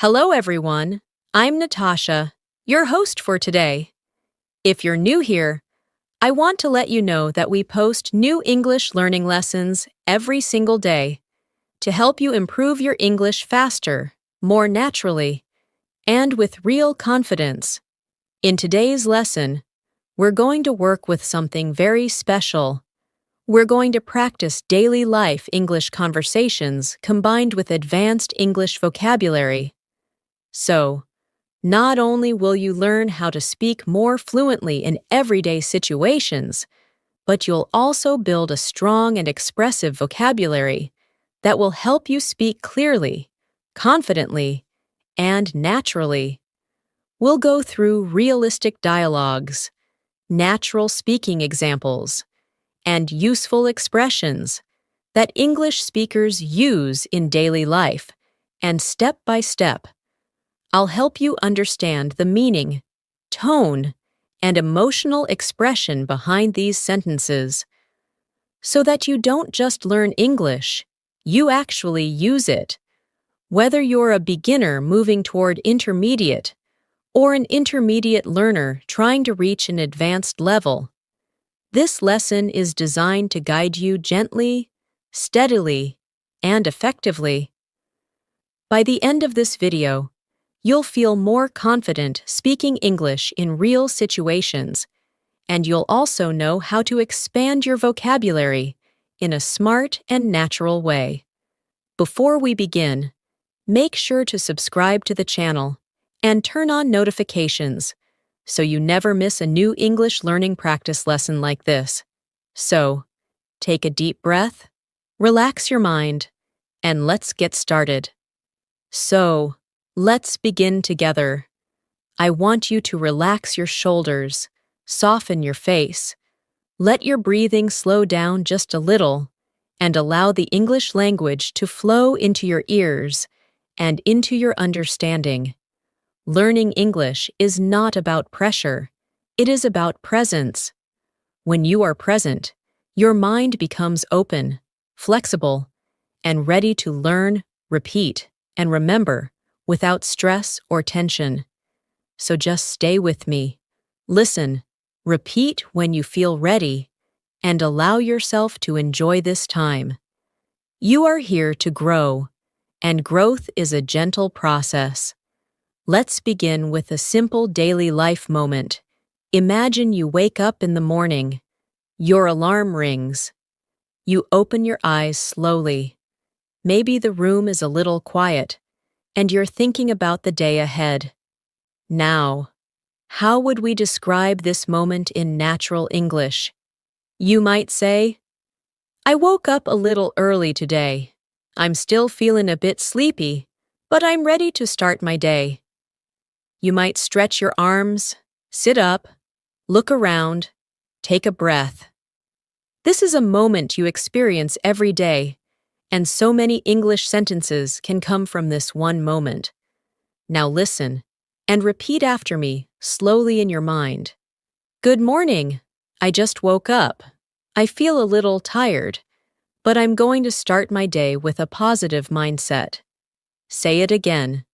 Hello, everyone. I'm Natasha, your host for today. If you're new here, I want to let you know that we post new English learning lessons every single day to help you improve your English faster, more naturally, and with real confidence. In today's lesson, we're going to work with something very special. We're going to practice daily life English conversations combined with advanced English vocabulary. So, not only will you learn how to speak more fluently in everyday situations, but you'll also build a strong and expressive vocabulary that will help you speak clearly, confidently, and naturally. We'll go through realistic dialogues, natural speaking examples, and useful expressions that English speakers use in daily life, and step by step, I'll help you understand the meaning, tone, and emotional expression behind these sentences so that you don't just learn English, you actually use it. Whether you're a beginner moving toward intermediate or an intermediate learner trying to reach an advanced level, this lesson is designed to guide you gently, steadily, and effectively. By the end of this video, you'll feel more confident speaking English in real situations, and you'll also know how to expand your vocabulary in a smart and natural way. Before we begin, make sure to subscribe to the channel and turn on notifications so you never miss a new English learning practice lesson like this. So, take a deep breath, relax your mind, and let's get started. So, let's begin together. I want you to relax your shoulders, soften your face, let your breathing slow down just a little, and allow the English language to flow into your ears and into your understanding. Learning English is not about pressure, it is about presence. When you are present, your mind becomes open, flexible, and ready to learn, repeat, and remember without stress or tension. So just stay with me, listen, repeat when you feel ready, and allow yourself to enjoy this time. You are here to grow, and growth is a gentle process. Let's begin with a simple daily life moment. Imagine you wake up in the morning. Your alarm rings. You open your eyes slowly. Maybe the room is a little quiet, and you're thinking about the day ahead. Now, how would we describe this moment in natural English? You might say, I woke up a little early today. I'm still feeling a bit sleepy, but I'm ready to start my day. You might stretch your arms, sit up, look around, take a breath. This is a moment you experience every day, and so many English sentences can come from this one moment. Now listen, and repeat after me, slowly in your mind. Good morning. I just woke up. I feel a little tired, but I'm going to start my day with a positive mindset. Say it again,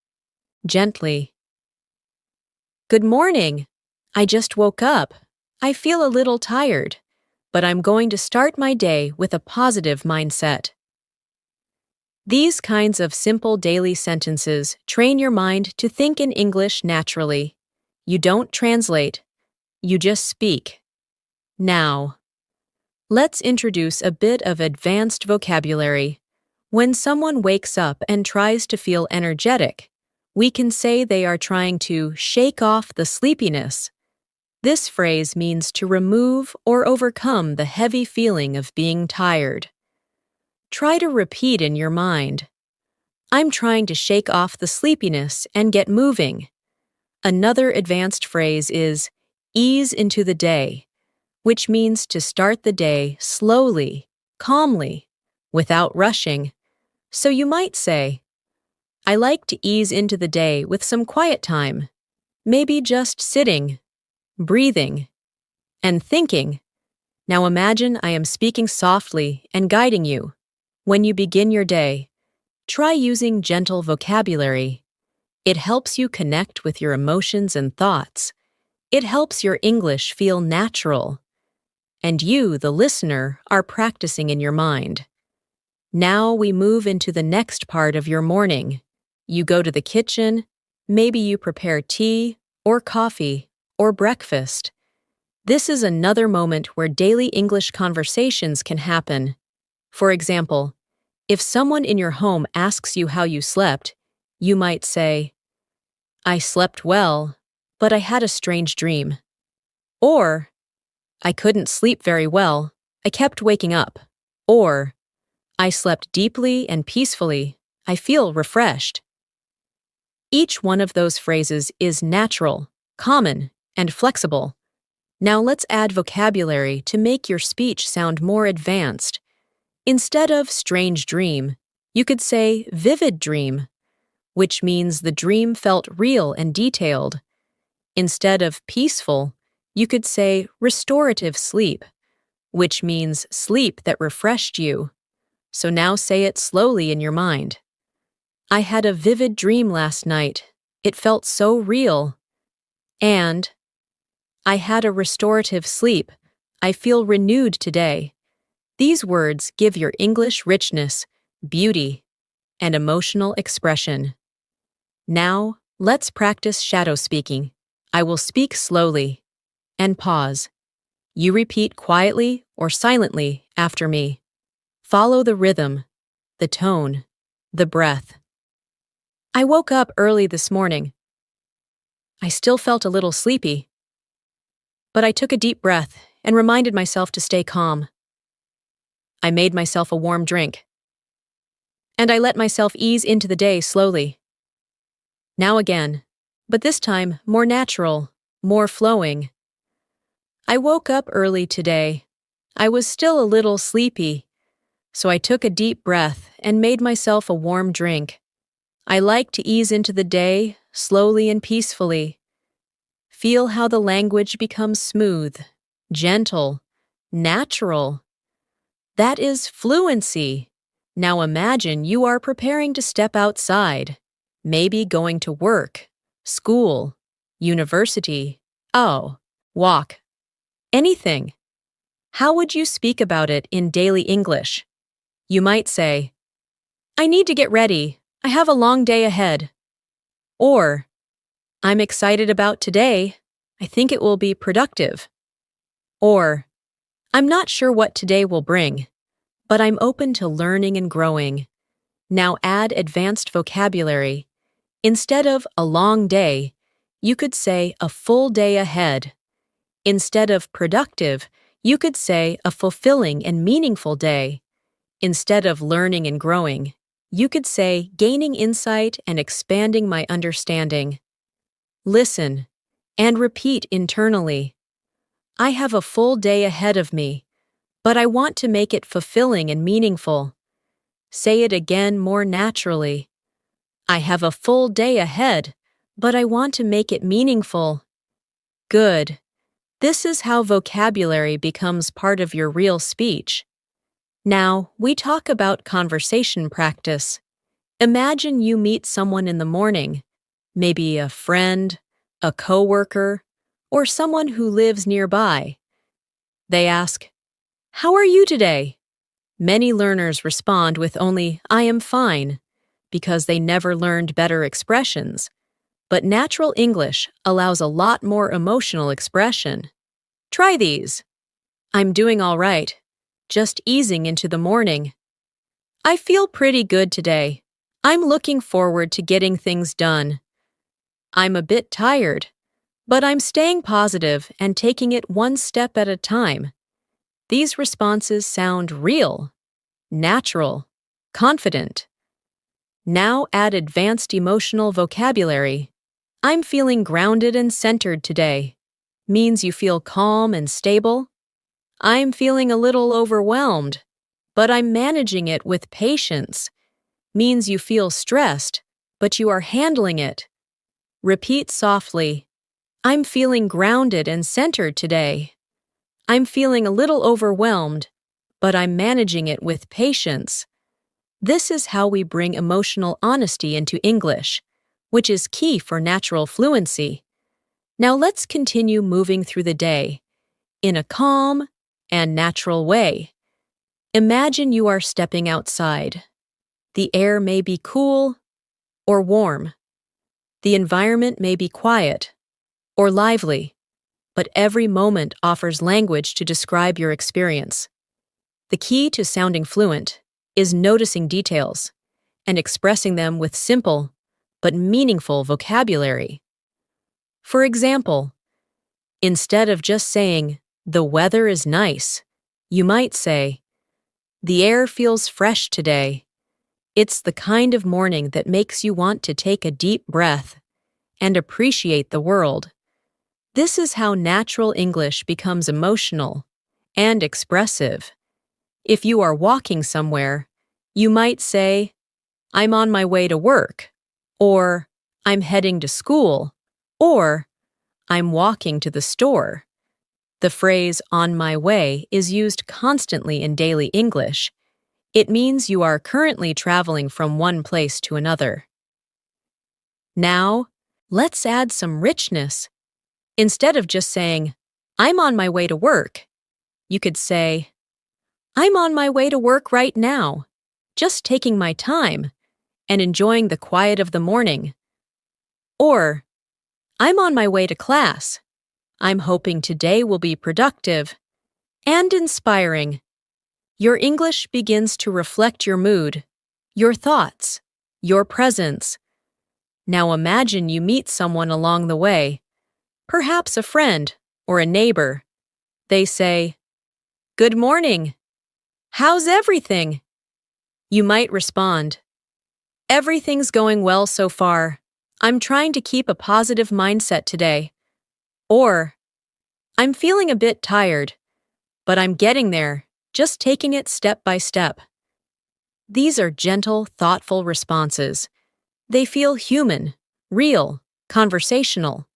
gently. Good morning. I just woke up. I feel a little tired, but I'm going to start my day with a positive mindset. These kinds of simple daily sentences train your mind to think in English naturally. You don't translate, you just speak. Now, let's introduce a bit of advanced vocabulary. When someone wakes up and tries to feel energetic, we can say they are trying to shake off the sleepiness. This phrase means to remove or overcome the heavy feeling of being tired. Try to repeat in your mind, I'm trying to shake off the sleepiness and get moving. Another advanced phrase is ease into the day, which means to start the day slowly, calmly, without rushing. So you might say, I like to ease into the day with some quiet time, maybe just sitting, breathing, and thinking. Now imagine I am speaking softly and guiding you. When you begin your day, try using gentle vocabulary. It helps you connect with your emotions and thoughts. It helps your English feel natural. And you, the listener, are practicing in your mind. Now we move into the next part of your morning. You go to the kitchen, maybe you prepare tea, or coffee, or breakfast. This is another moment where daily English conversations can happen. For example, if someone in your home asks you how you slept, you might say, "I slept well, but I had a strange dream." Or, "I couldn't sleep very well, I kept waking up." Or, "I slept deeply and peacefully, I feel refreshed." Each one of those phrases is natural, common, and flexible. Now let's add vocabulary to make your speech sound more advanced. Instead of strange dream, you could say vivid dream, which means the dream felt real and detailed. Instead of peaceful, you could say restorative sleep, which means sleep that refreshed you. So now say it slowly in your mind. I had a vivid dream last night. It felt so real. And I had a restorative sleep. I feel renewed today. These words give your English richness, beauty, and emotional expression. Now, let's practice shadow speaking. I will speak slowly and pause. You repeat quietly or silently after me. Follow the rhythm, the tone, the breath. I woke up early this morning. I still felt a little sleepy, but I took a deep breath and reminded myself to stay calm. I made myself a warm drink, and I let myself ease into the day slowly. Now again, but this time more natural, more flowing. I woke up early today. I was still a little sleepy, so I took a deep breath and made myself a warm drink. I like to ease into the day, slowly and peacefully. Feel how the language becomes smooth, gentle, natural. That is fluency. Now imagine you are preparing to step outside, maybe going to work, school, university, walk, anything. How would you speak about it in daily English? You might say, "I need to get ready. I have a long day ahead." Or, "I'm excited about today. I think it will be productive." Or, "I'm not sure what today will bring, but I'm open to learning and growing." Now add advanced vocabulary. Instead of a long day, you could say a full day ahead. Instead of productive, you could say a fulfilling and meaningful day. Instead of learning and growing, you could say gaining insight and expanding my understanding. Listen and repeat internally. I have a full day ahead of me, but I want to make it fulfilling and meaningful. Say it again more naturally. I have a full day ahead, but I want to make it meaningful. Good. This is how vocabulary becomes part of your real speech. Now, we talk about conversation practice. Imagine you meet someone in the morning, maybe a friend, a coworker, or someone who lives nearby. They ask, "How are you today?" Many learners respond with only, "I am fine," because they never learned better expressions. But natural English allows a lot more emotional expression. Try these. "I'm doing all right," just easing into the morning. "I feel pretty good today. I'm looking forward to getting things done." "I'm a bit tired, but I'm staying positive and taking it one step at a time." These responses sound real, natural, confident. Now add advanced emotional vocabulary. "I'm feeling grounded and centered today." Means you feel calm and stable. "I'm feeling a little overwhelmed, but I'm managing it with patience." Means you feel stressed, but you are handling it. Repeat softly. "I'm feeling grounded and centered today." "I'm feeling a little overwhelmed, but I'm managing it with patience." This is how we bring emotional honesty into English. which is key for natural fluency. Now let's continue moving through the day in a calm and natural way. Imagine you are stepping outside. The air may be cool or warm. The environment may be quiet or lively, but every moment offers language to describe your experience. The key to sounding fluent is noticing details and expressing them with simple but meaningful vocabulary. For example, instead of just saying, "The weather is nice," you might say, "The air feels fresh today." It's the kind of morning that makes you want to take a deep breath and appreciate the world. This is how natural English becomes emotional and expressive. If you are walking somewhere, you might say, "I'm on my way to work," or "I'm heading to school," or "I'm walking to the store." The phrase "on my way" is used constantly in daily English. It means you are currently traveling from one place to another. Now, let's add some richness. Instead of just saying, "I'm on my way to work," you could say, "I'm on my way to work right now, just taking my time and enjoying the quiet of the morning." Or, "I'm on my way to class. I'm hoping today will be productive and inspiring." Your English begins to reflect your mood, your thoughts, your presence. Now imagine you meet someone along the way, perhaps a friend or a neighbor. They say, "Good morning. How's everything?" You might respond, "Everything's going well so far. I'm trying to keep a positive mindset today." Or, "I'm feeling a bit tired, but I'm getting there, just taking it step by step." These are gentle, thoughtful responses. They feel human, real, conversational.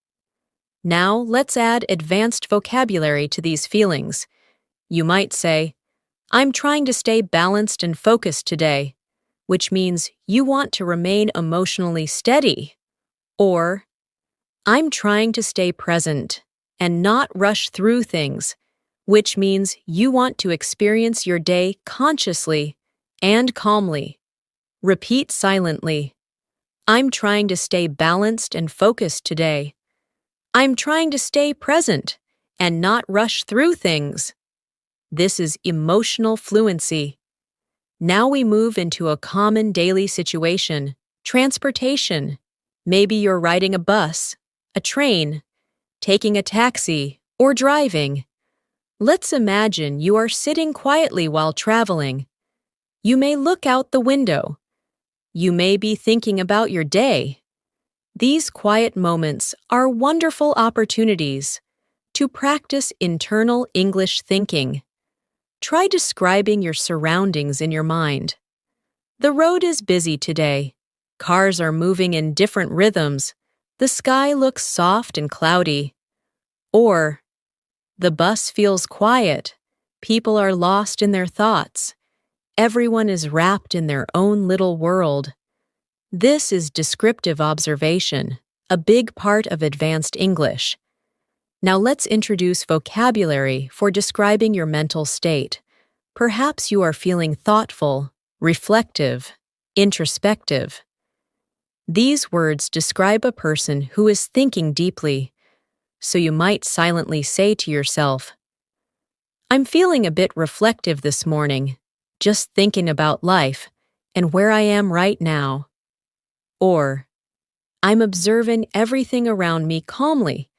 Now let's add advanced vocabulary to these feelings. You might say, "I'm trying to stay balanced and focused today," which means you want to remain emotionally steady. Or, "I'm trying to stay present and not rush through things," which means you want to experience your day consciously and calmly. Repeat silently. "I'm trying to stay balanced and focused today." "I'm trying to stay present and not rush through things." This is emotional fluency. Now we move into a common daily situation, transportation. Maybe you're riding a bus, a train, taking a taxi, or driving. Let's imagine you are sitting quietly while traveling. You may look out the window. You may be thinking about your day. These quiet moments are wonderful opportunities to practice internal English thinking. Try describing your surroundings in your mind. The road is busy today. Cars are moving in different rhythms. The sky looks soft and cloudy. Or, the bus feels quiet. People are lost in their thoughts. Everyone is wrapped in their own little world. This is descriptive observation, a big part of advanced English. Now let's introduce vocabulary for describing your mental state. Perhaps you are feeling thoughtful, reflective, introspective. These words describe a person who is thinking deeply, so you might silently say to yourself, "I'm feeling a bit reflective this morning, just thinking about life and where I am right now." Or, "I'm observing everything around me calmly.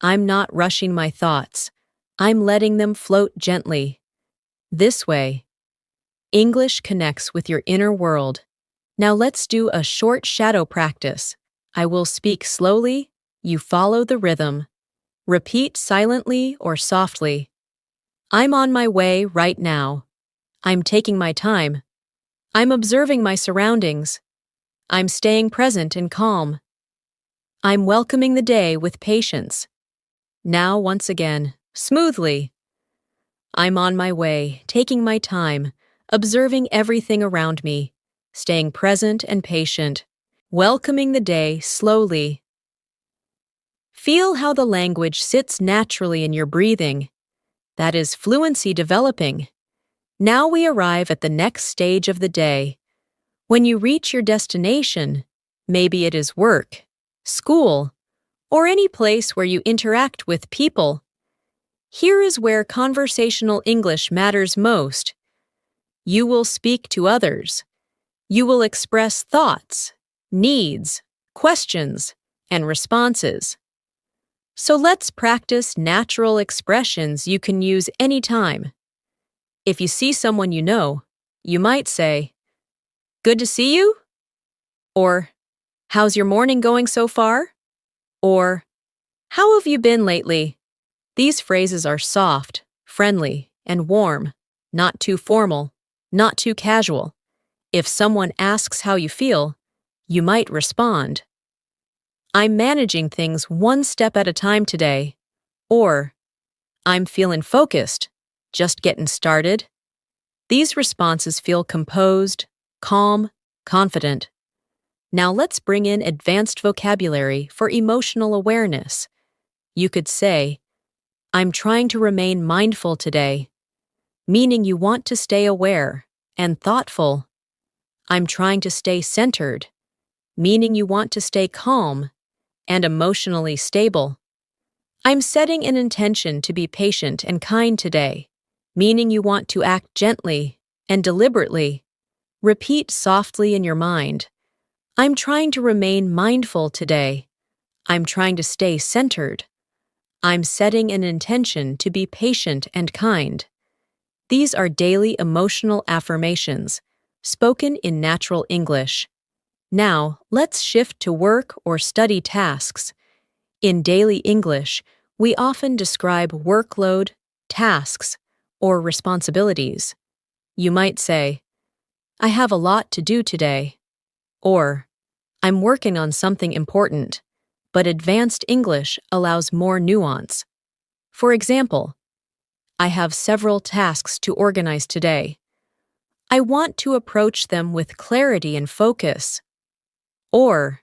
I'm not rushing my thoughts. I'm letting them float gently." This way, English connects with your inner world. Now let's do a short shadow practice. I will speak slowly, you follow the rhythm. Repeat silently or softly. "I'm on my way right now." "I'm taking my time." "I'm observing my surroundings." "I'm staying present and calm." "I'm welcoming the day with patience." Now once again, smoothly. "I'm on my way, taking my time, observing everything around me, staying present and patient." welcoming the day slowly. Feel how the language sits naturally in your breathing. That is fluency developing. Now we arrive at the next stage of the day. When you reach your destination, maybe it is work, school, or any place where you interact with people. Here is where conversational English matters most. You will speak to others. You will express thoughts, needs, questions, and responses. So let's practice natural expressions you can use anytime. If you see someone you know, you might say, "Good to see you?" Or, "How's your morning going so far?" Or, "How have you been lately?" These phrases are soft, friendly, and warm, not too formal, not too casual. If someone asks how you feel, you might respond, "I'm managing things one step at a time today," or "I'm feeling focused, just getting started." These responses feel composed, calm, confident. Now let's bring in advanced vocabulary for emotional awareness. You could say, "I'm trying to remain mindful today," meaning you want to stay aware and thoughtful. "I'm trying to stay centered," meaning you want to stay calm and emotionally stable. "I'm setting an intention to be patient and kind today," meaning you want to act gently and deliberately. Repeat softly in your mind, "I'm trying to remain mindful today. I'm trying to stay centered. I'm setting an intention to be patient and kind." These are daily emotional affirmations, spoken in natural English. Now, let's shift to work or study tasks. In daily English, we often describe workload, tasks, or responsibilities. You might say, "I have a lot to do today," or "I'm working on something important," but advanced English allows more nuance. For example, "I have several tasks to organize today. I want to approach them with clarity and focus." Or,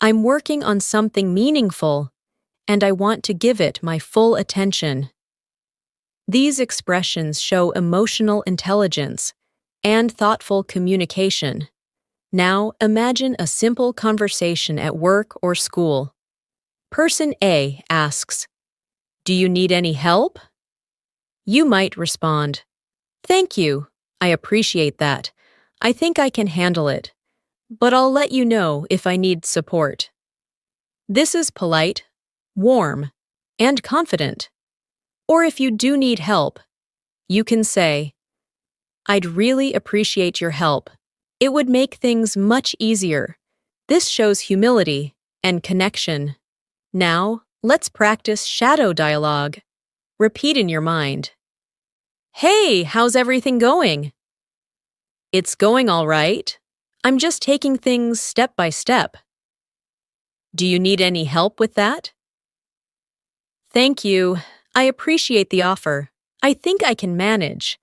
"I'm working on something meaningful, and I want to give it my full attention." These expressions show emotional intelligence and thoughtful communication. Now imagine a simple conversation at work or school. Person A asks, "Do you need any help?" You might respond, "Thank you, I appreciate that. I think I can handle it, but I'll let you know if I need support." This is polite, warm, and confident. Or if you do need help, you can say, "I'd really appreciate your help. It would make things much easier." This shows humility and connection. Now, let's practice shadow dialogue. Repeat in your mind, "Hey, how's everything going?" "It's going all right. I'm just taking things step by step." "Do you need any help with that?" "Thank you. I appreciate the offer. I think I can manage,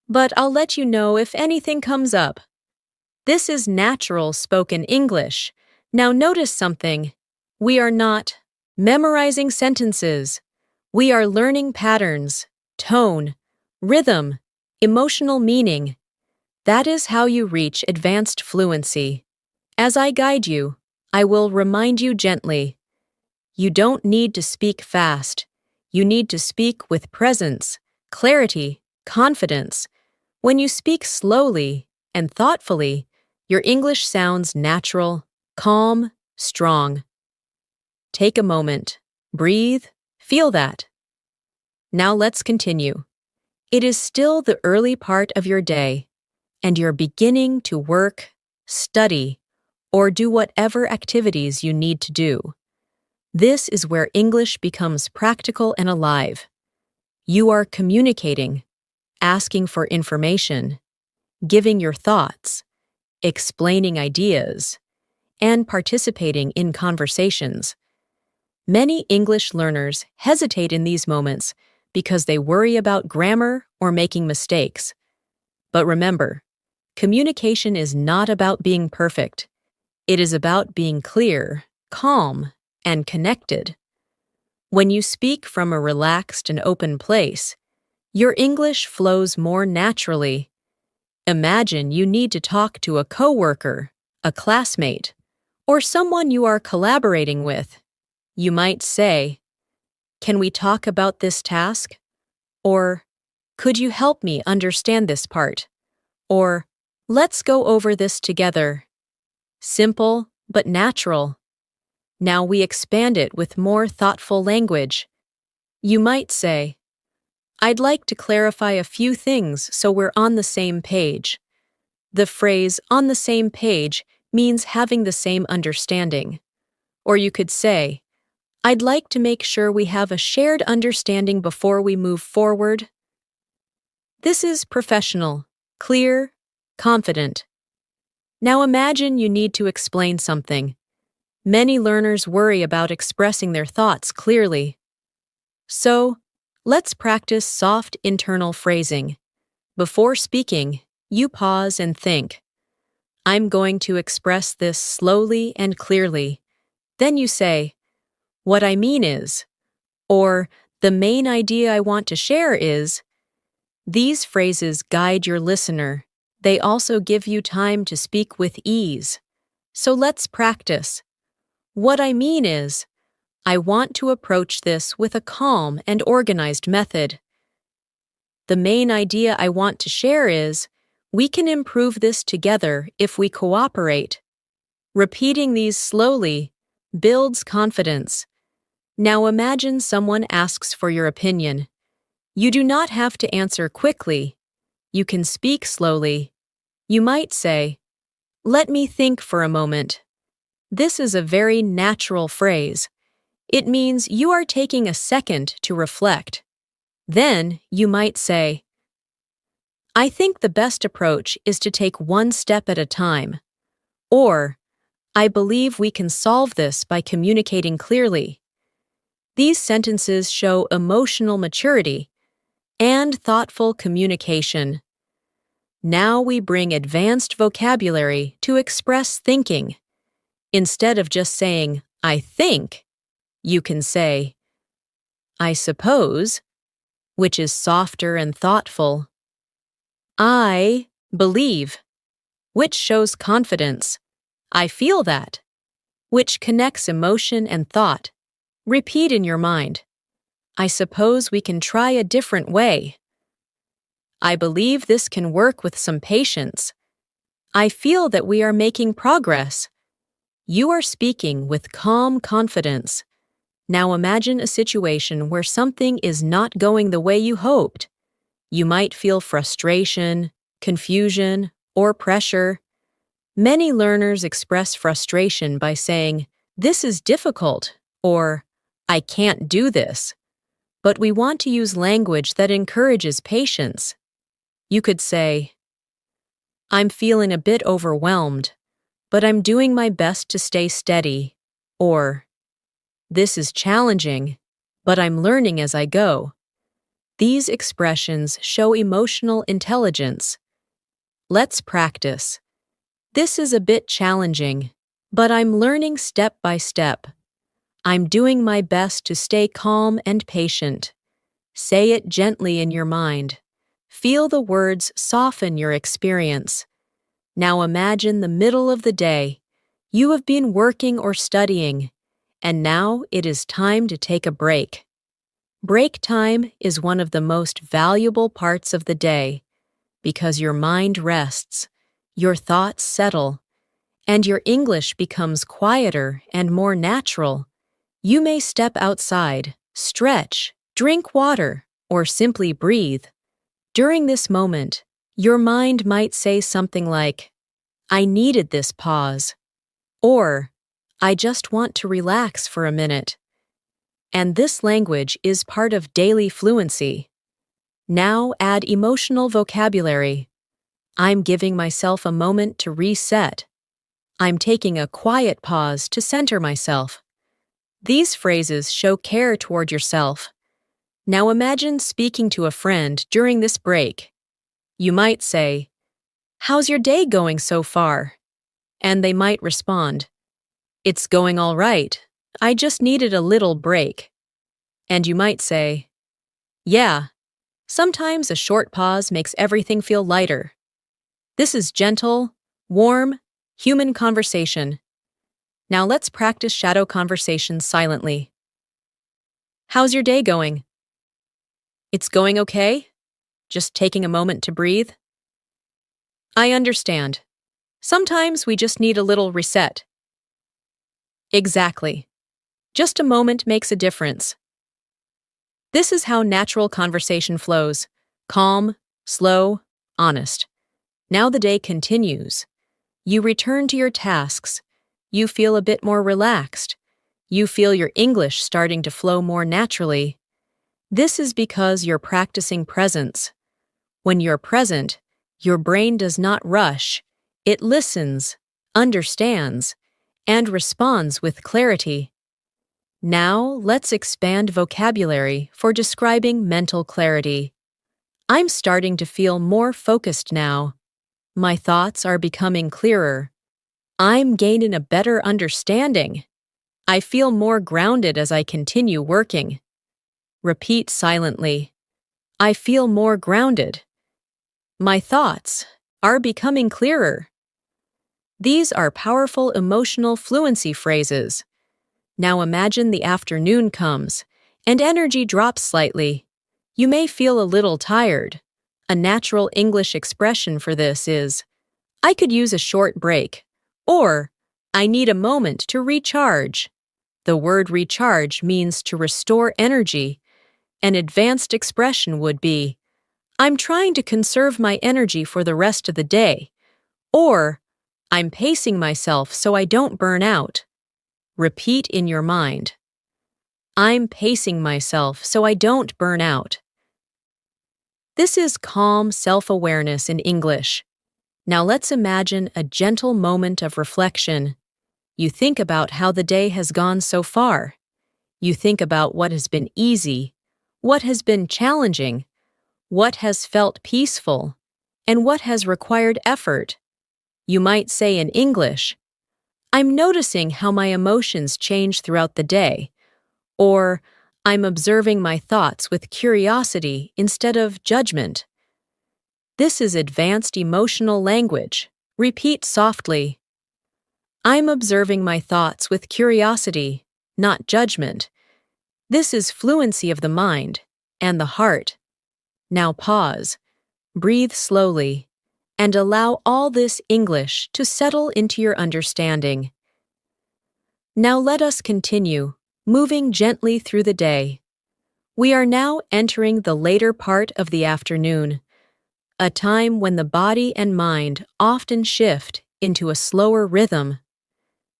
but I'll let you know if anything comes up." This is natural spoken English. Now notice something. We are not memorizing sentences. We are learning patterns, tone, rhythm, emotional meaning. That is how you reach advanced fluency. As I guide you, I will remind you gently. You don't need to speak fast. You need to speak with presence, clarity, confidence. When you speak slowly and thoughtfully, your English sounds natural, calm, strong. Take a moment, breathe, feel that. Now let's continue. It is still the early part of your day, and you're beginning to work, study, or do whatever activities you need to do. This is where English becomes practical and alive. You are communicating, asking for information, giving your thoughts, explaining ideas, and participating in conversations. Many English learners hesitate in these moments because they worry about grammar or making mistakes. But remember, communication is not about being perfect. It is about being clear, calm, and connected. When you speak from a relaxed and open place, your English flows more naturally. Imagine you need to talk to a coworker, a classmate, or someone you are collaborating with. You might say, "Can we talk about this task?" Or, "Could you help me understand this part?" Or, "Let's go over this together." Simple, but natural. Now we expand it with more thoughtful language. You might say, "I'd like to clarify a few things so we're on the same page." The phrase "on the same page" means having the same understanding. Or you could say, "I'd like to make sure we have a shared understanding before we move forward." This is professional, clear, confident. Now imagine you need to explain something. Many learners worry about expressing their thoughts clearly. So, let's practice soft internal phrasing. Before speaking, you pause and think. I'm going to express this slowly and clearly. Then you say, "What I mean is," or "the main idea I want to share is." These phrases guide your listener. They also give you time to speak with ease. So let's practice. What I mean is, I want to approach this with a calm and organized method. The main idea I want to share is, we can improve this together if we cooperate. Repeating these slowly builds confidence. Now imagine someone asks for your opinion. You do not have to answer quickly. You can speak slowly. You might say, "Let me think for a moment." This is a very natural phrase. It means you are taking a second to reflect. Then you might say, "I think the best approach is to take one step at a time." Or, "I believe we can solve this by communicating clearly." These sentences show emotional maturity and thoughtful communication. Now we bring advanced vocabulary to express thinking. Instead of just saying, "I think," you can say, "I suppose," which is softer and thoughtful. "I believe," which shows confidence. "I feel that," which connects emotion and thought. Repeat in your mind, "I suppose we can try a different way." "I believe this can work with some patience." "I feel that we are making progress." You are speaking with calm confidence. Now imagine a situation where something is not going the way you hoped. You might feel frustration, confusion, or pressure. Many learners express frustration by saying, "This is difficult," or "I can't do this." But we want to use language that encourages patience. You could say, "I'm feeling a bit overwhelmed, but I'm doing my best to stay steady." Or, "This is challenging, but I'm learning as I go." These expressions show emotional intelligence. Let's practice. "This is a bit challenging, but I'm learning step by step." "I'm doing my best to stay calm and patient." Say it gently in your mind. Feel the words soften your experience. Now imagine the middle of the day. You have been working or studying, and now it is time to take a break. Break time is one of the most valuable parts of the day because your mind rests, your thoughts settle, and your English becomes quieter and more natural. You may step outside, stretch, drink water, or simply breathe. During this moment, your mind might say something like, "I needed this pause," or "I just want to relax for a minute." And this language is part of daily fluency. Now add emotional vocabulary. I'm giving myself a moment to reset. I'm taking a quiet pause to center myself. These phrases show care toward yourself. Now imagine speaking to a friend during this break. You might say, "How's your day going so far?" and they might respond, "It's going all right. I just needed a little break." And you might say, "Yeah, sometimes a short pause makes everything feel lighter." This is gentle, warm, human conversation. Now let's practice shadow conversations silently. How's your day going? It's going okay? Just taking a moment to breathe? I understand. Sometimes we just need a little reset. Exactly. Just a moment makes a difference. This is how natural conversation flows: calm, slow, honest. Now the day continues. You return to your tasks. You feel a bit more relaxed. You feel your English starting to flow more naturally. This is because you're practicing presence. When you're present, your brain does not rush. It listens, understands, and responds with clarity. Now, let's expand vocabulary for describing mental clarity. I'm starting to feel more focused now. My thoughts are becoming clearer. I'm gaining a better understanding. I feel more grounded as I continue working. Repeat silently. I feel more grounded. My thoughts are becoming clearer. These are powerful emotional fluency phrases. Now imagine the afternoon comes, and energy drops slightly. You may feel a little tired. A natural English expression for this is, "I could use a short break," or "I need a moment to recharge." The word recharge means to restore energy. An advanced expression would be, "I'm trying to conserve my energy for the rest of the day," or "I'm pacing myself so I don't burn out." Repeat in your mind. I'm pacing myself so I don't burn out. This is calm self-awareness in English. Now let's imagine a gentle moment of reflection. You think about how the day has gone so far. You think about what has been easy, what has been challenging, what has felt peaceful, and what has required effort. You might say in English, "I'm noticing how my emotions change throughout the day," or "I'm observing my thoughts with curiosity instead of judgment." This is advanced emotional language. Repeat softly. I'm observing my thoughts with curiosity, not judgment. This is fluency of the mind and the heart. Now pause, breathe slowly, and allow all this English to settle into your understanding. Now let us continue, moving gently through the day. We are now entering the later part of the afternoon, a time when the body and mind often shift into a slower rhythm.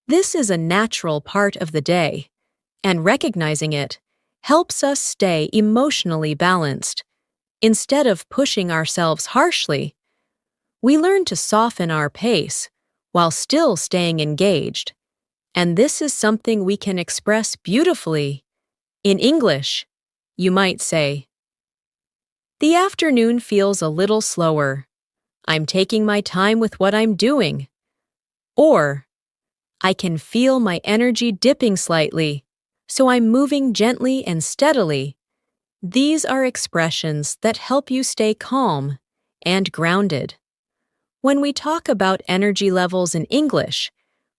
This is a natural part of the day, and recognizing it helps us stay emotionally balanced. Instead of pushing ourselves harshly, we learn to soften our pace while still staying engaged. And this is something we can express beautifully. In English, you might say, "The afternoon feels a little slower. I'm taking my time with what I'm doing." Or, "I can feel my energy dipping slightly, so I'm moving gently and steadily." These are expressions that help you stay calm and grounded. When we talk about energy levels in English,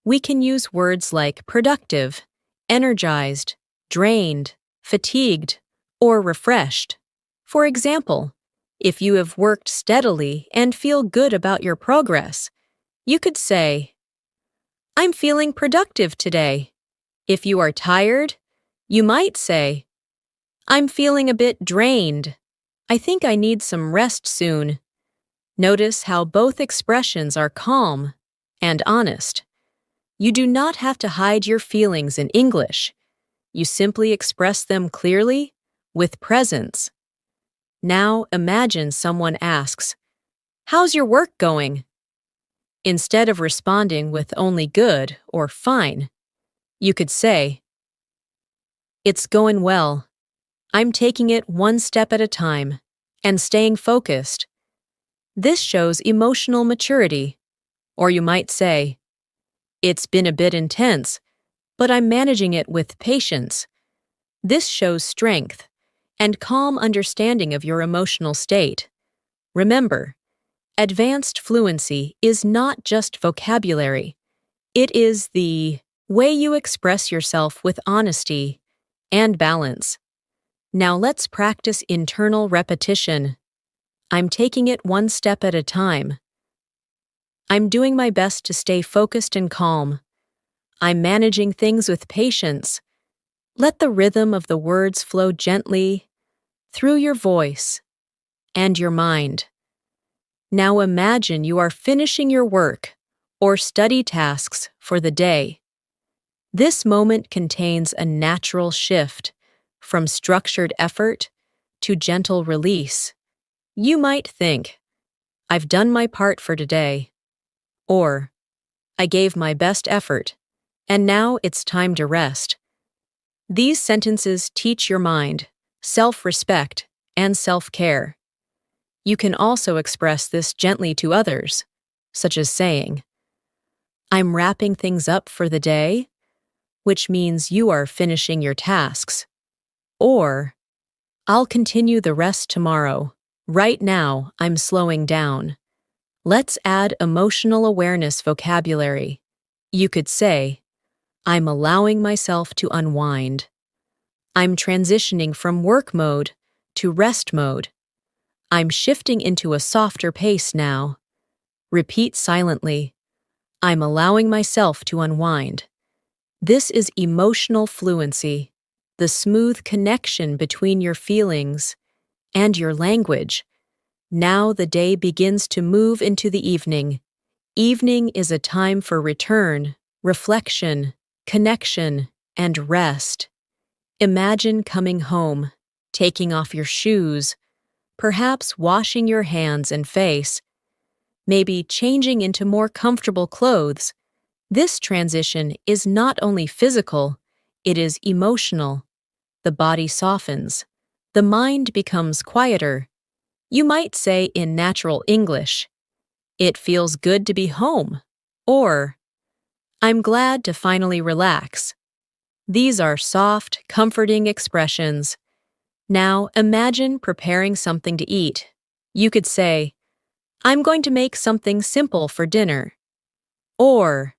we can use words like productive, energized, drained, fatigued, or refreshed. For example, if you have worked steadily and feel good about your progress, you could say, "I'm feeling productive today." If you are tired, you might say, "I'm feeling a bit drained. I think I need some rest soon." Notice how both expressions are calm and honest. You do not have to hide your feelings in English. You simply express them clearly, with presence. Now imagine someone asks, "How's your work going?" Instead of responding with only good or fine, you could say, "It's going well. I'm taking it one step at a time and staying focused." This shows emotional maturity. Or you might say, It's been a bit intense, but I'm managing it with patience. This shows strength and calm understanding of your emotional state. Remember, advanced fluency is not just vocabulary. It is the way you express yourself with honesty and balance. Now let's practice internal repetition. I'm taking it one step at a time. I'm doing my best to stay focused and calm. I'm managing things with patience. Let the rhythm of the words flow gently through your voice and your mind. Now imagine you are finishing your work or study tasks for the day. This moment contains a natural shift from structured effort to gentle release. You might think, I've done my part for today, or I gave my best effort, and now it's time to rest. These sentences teach your mind self-respect and self-care. You can also express this gently to others, such as saying, I'm wrapping things up for the day, which means you are finishing your tasks. Or, I'll continue the rest tomorrow. Right now, I'm slowing down. Let's add emotional awareness vocabulary. You could say, I'm allowing myself to unwind. I'm transitioning from work mode to rest mode. I'm shifting into a softer pace now. Repeat silently. I'm allowing myself to unwind. This is emotional fluency, the smooth connection between your feelings and your language. Now the day begins to move into the evening. Evening is a time for return, reflection, connection, and rest. Imagine coming home, taking off your shoes, perhaps washing your hands and face, maybe changing into more comfortable clothes. This transition is not only physical, it is emotional. The body softens. The mind becomes quieter. You might say in natural English, it feels good to be home, or I'm glad to finally relax. These are soft, comforting expressions. Now imagine preparing something to eat. You could say, I'm going to make something simple for dinner. Or,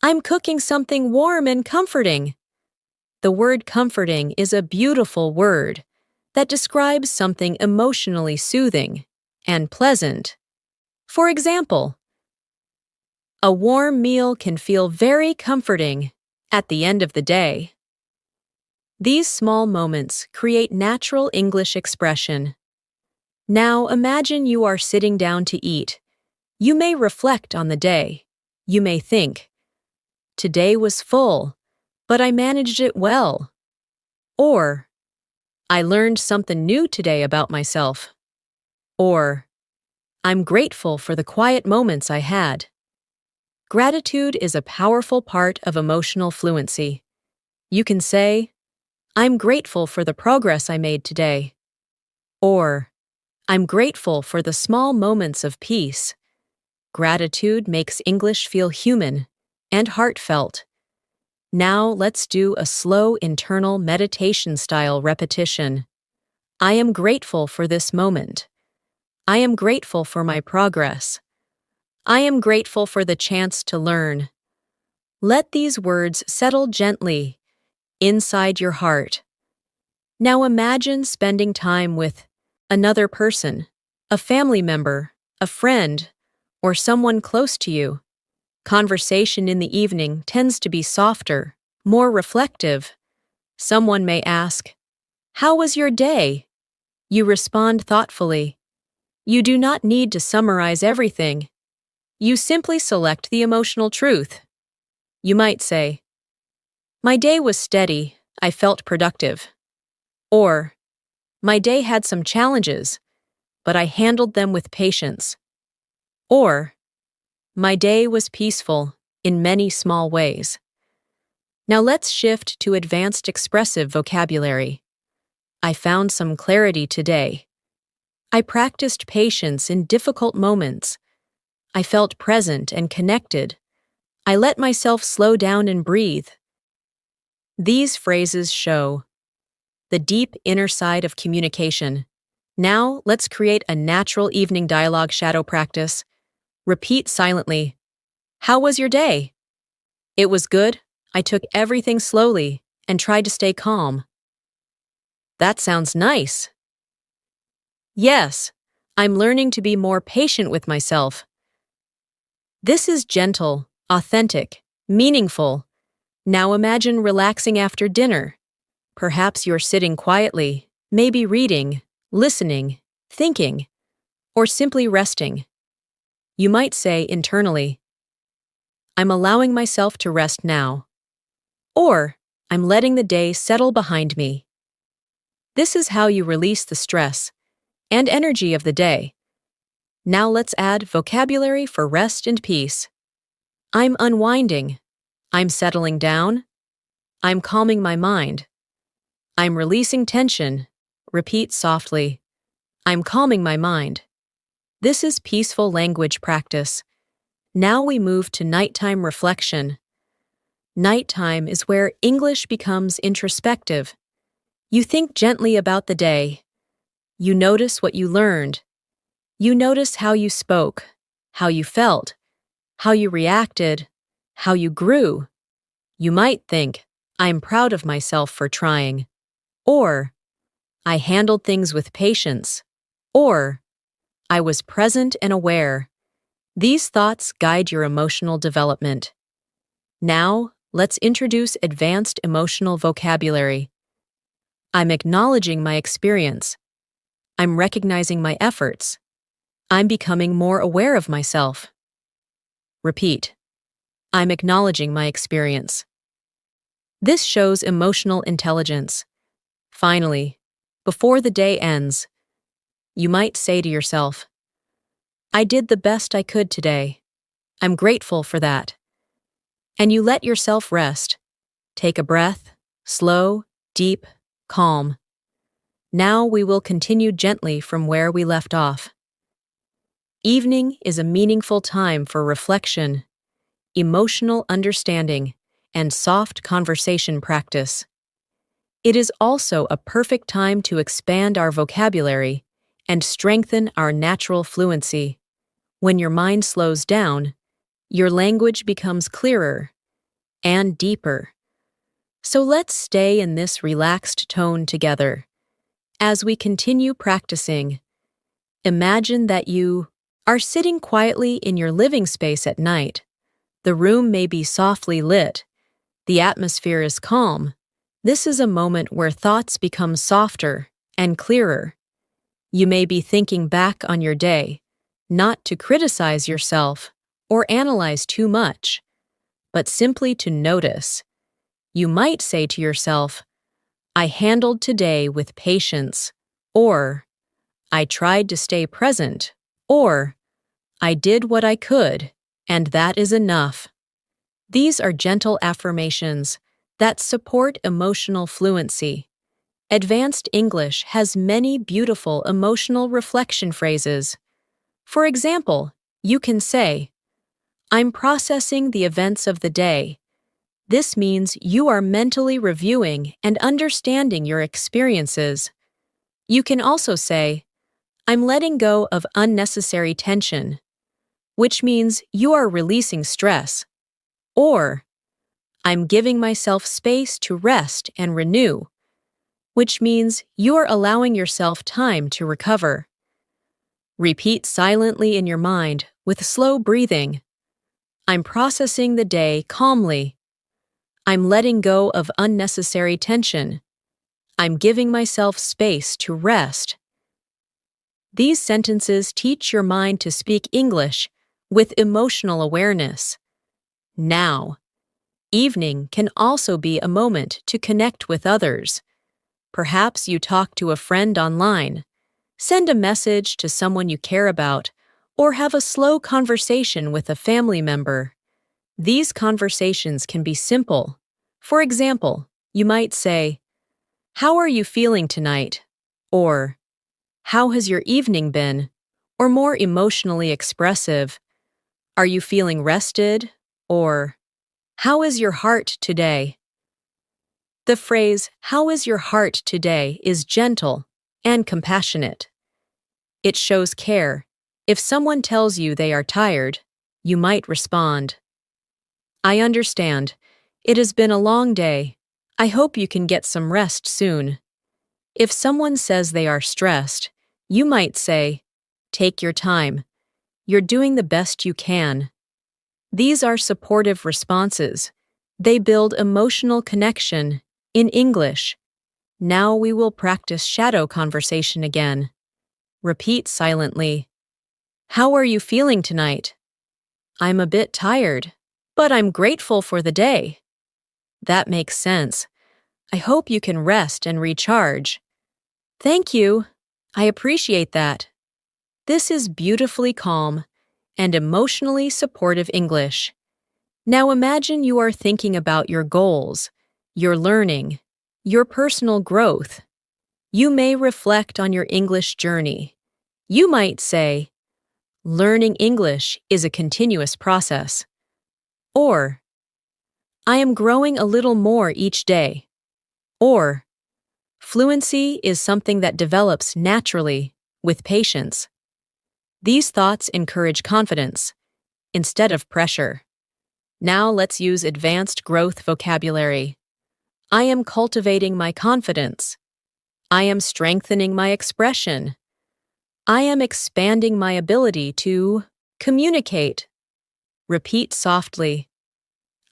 I'm cooking something warm and comforting. The word comforting is a beautiful word that describes something emotionally soothing and pleasant. For example, a warm meal can feel very comforting at the end of the day. These small moments create natural English expression. Now imagine you are sitting down to eat. You may reflect on the day. You may think, today was full, but I managed it well. Or, I learned something new today about myself. Or, I'm grateful for the quiet moments I had. Gratitude is a powerful part of emotional fluency. You can say, I'm grateful for the progress I made today. Or, I'm grateful for the small moments of peace. Gratitude makes English feel human and heartfelt. Now let's do a slow internal meditation-style repetition. I am grateful for this moment. I am grateful for my progress. I am grateful for the chance to learn. Let these words settle gently inside your heart. Now imagine spending time with another person, a family member, a friend, or someone close to you. Conversation in the evening tends to be softer, more reflective. Someone may ask, how was your day? You respond thoughtfully. You do not need to summarize everything. You simply select the emotional truth. You might say, my day was steady, I felt productive. Or, my day had some challenges, but I handled them with patience. Or, my day was peaceful in many small ways. Now let's shift to advanced expressive vocabulary. I found some clarity today. I practiced patience in difficult moments. I felt present and connected. I let myself slow down and breathe. These phrases show the deep inner side of communication. Now, let's create a natural evening dialogue shadow practice. Repeat silently. How was your day? It was good. I took everything slowly and tried to stay calm. That sounds nice. Yes, I'm learning to be more patient with myself. This is gentle, authentic, meaningful. Now imagine relaxing after dinner. Perhaps you're sitting quietly, maybe reading, listening, thinking, or simply resting. You might say internally, I'm allowing myself to rest now. Or, I'm letting the day settle behind me. This is how you release the stress and energy of the day. Now let's add vocabulary for rest and peace. I'm unwinding. I'm settling down. I'm calming my mind. I'm releasing tension. Repeat softly. I'm calming my mind. This is peaceful language practice. Now we move to nighttime reflection. Nighttime is where English becomes introspective. You think gently about the day. You notice what you learned. You notice how you spoke, how you felt, how you reacted, how you grew. You might think, I'm proud of myself for trying. Or, I handled things with patience. Or, I was present and aware. These thoughts guide your emotional development. Now, let's introduce advanced emotional vocabulary. I'm acknowledging my experience. I'm recognizing my efforts. I'm becoming more aware of myself. Repeat. I'm acknowledging my experience. This shows emotional intelligence. Finally, before the day ends, you might say to yourself, I did the best I could today. I'm grateful for that. And you let yourself rest. Take a breath, slow, deep, calm. Now we will continue gently from where we left off. Evening is a meaningful time for reflection, emotional understanding, and soft conversation practice. It is also a perfect time to expand our vocabulary and strengthen our natural fluency. When your mind slows down, your language becomes clearer and deeper. So let's stay in this relaxed tone together. As we continue practicing, imagine that you are sitting quietly in your living space at night. The room may be softly lit. The atmosphere is calm. This is a moment where thoughts become softer and clearer. You may be thinking back on your day, not to criticize yourself or analyze too much, but simply to notice. You might say to yourself, I handled today with patience, or I tried to stay present, or I did what I could, and that is enough. These are gentle affirmations that support emotional fluency. Advanced English has many beautiful emotional reflection phrases. For example, you can say, I'm processing the events of the day. This means you are mentally reviewing and understanding your experiences. You can also say, I'm letting go of unnecessary tension, which means you are releasing stress. Or, I'm giving myself space to rest and renew, which means you are allowing yourself time to recover. Repeat silently in your mind with slow breathing. I'm processing the day calmly. I'm letting go of unnecessary tension. I'm giving myself space to rest. These sentences teach your mind to speak English with emotional awareness. Now, evening can also be a moment to connect with others. Perhaps you talk to a friend online, send a message to someone you care about, or have a slow conversation with a family member. These conversations can be simple. For example, you might say, How are you feeling tonight? Or, How has your evening been? Or more emotionally expressive, Are you feeling rested? or how is your heart today? The phrase, how is your heart today, is gentle and compassionate. It shows care. If someone tells you they are tired, you might respond, I understand. It has been a long day. I hope you can get some rest soon. If someone says they are stressed, you might say, take your time. You're doing the best you can. These are supportive responses. They build emotional connection. In English, now we will practice shadow conversation again. Repeat silently. How are you feeling tonight? I'm a bit tired, but I'm grateful for the day. That makes sense. I hope you can rest and recharge. Thank you. I appreciate that. This is beautifully calm and emotionally supportive English. Now imagine you are thinking about your goals, your learning, your personal growth. You may reflect on your English journey. You might say, learning English is a continuous process. Or, I am growing a little more each day. Or, fluency is something that develops naturally, with patience. These thoughts encourage confidence, instead of pressure. Now let's use advanced growth vocabulary. I am cultivating my confidence. I am strengthening my expression. I am expanding my ability to communicate. Repeat softly.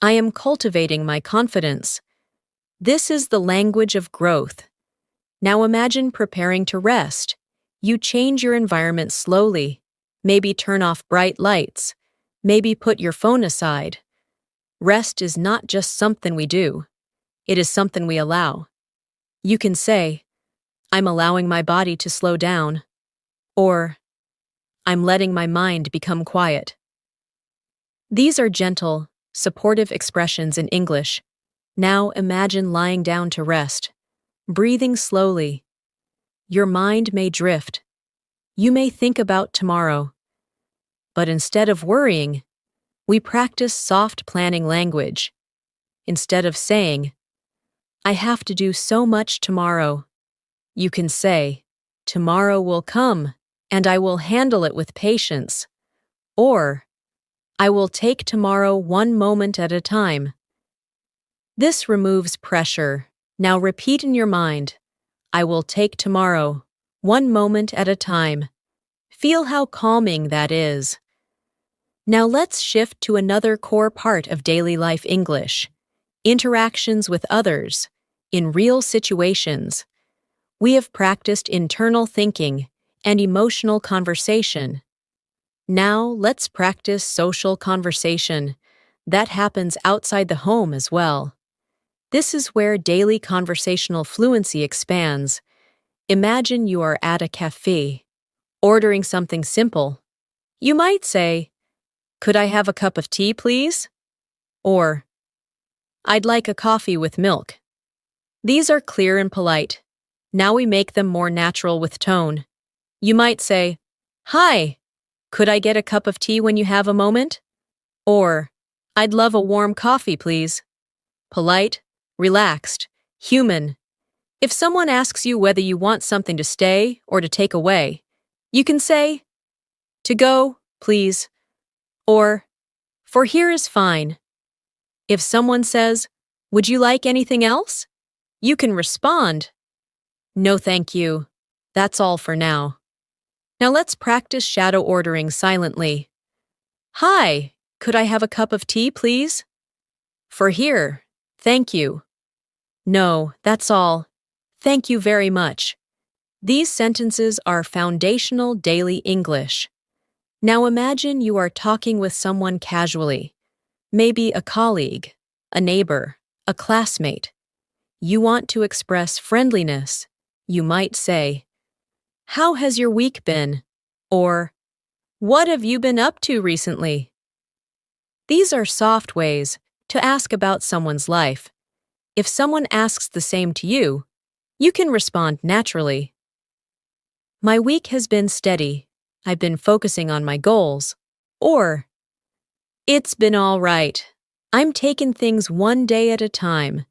I am cultivating my confidence. This is the language of growth. Now imagine preparing to rest. You change your environment slowly. Maybe turn off bright lights. Maybe put your phone aside. Rest is not just something we do. It is something we allow. You can say, I'm allowing my body to slow down. Or, I'm letting my mind become quiet. These are gentle, supportive expressions in English. Now imagine lying down to rest, breathing slowly. Your mind may drift. You may think about tomorrow. But instead of worrying, we practice soft planning language. Instead of saying, I have to do so much tomorrow, you can say, tomorrow will come, and I will handle it with patience. Or, I will take tomorrow one moment at a time. This removes pressure. Now repeat in your mind, I will take tomorrow, one moment at a time. Feel how calming that is. Now let's shift to another core part of daily life English, interactions with others, in real situations. We have practiced internal thinking and emotional conversation. Now let's practice social conversation. That happens outside the home as well. This is where daily conversational fluency expands. Imagine you are at a cafe, ordering something simple. You might say, could I have a cup of tea, please? Or, I'd like a coffee with milk. These are clear and polite. Now we make them more natural with tone. You might say, hi, could I get a cup of tea when you have a moment? Or, I'd love a warm coffee, please. Polite, relaxed, human. If someone asks you whether you want something to stay or to take away, you can say, to go, please. Or, for here is fine. If someone says, would you like anything else? You can respond, no thank you. That's all for now. Now let's practice shadow ordering silently. Hi, could I have a cup of tea, please? For here, thank you. No, that's all. Thank you very much. These sentences are foundational daily English. Now imagine you are talking with someone casually, maybe a colleague, a neighbor, a classmate. You want to express friendliness. You might say, how has your week been? Or, what have you been up to recently? These are soft ways to ask about someone's life. If someone asks the same to you, you can respond naturally. My week has been steady. I've been focusing on my goals. Or, It's been all right. I'm taking things one day at a time.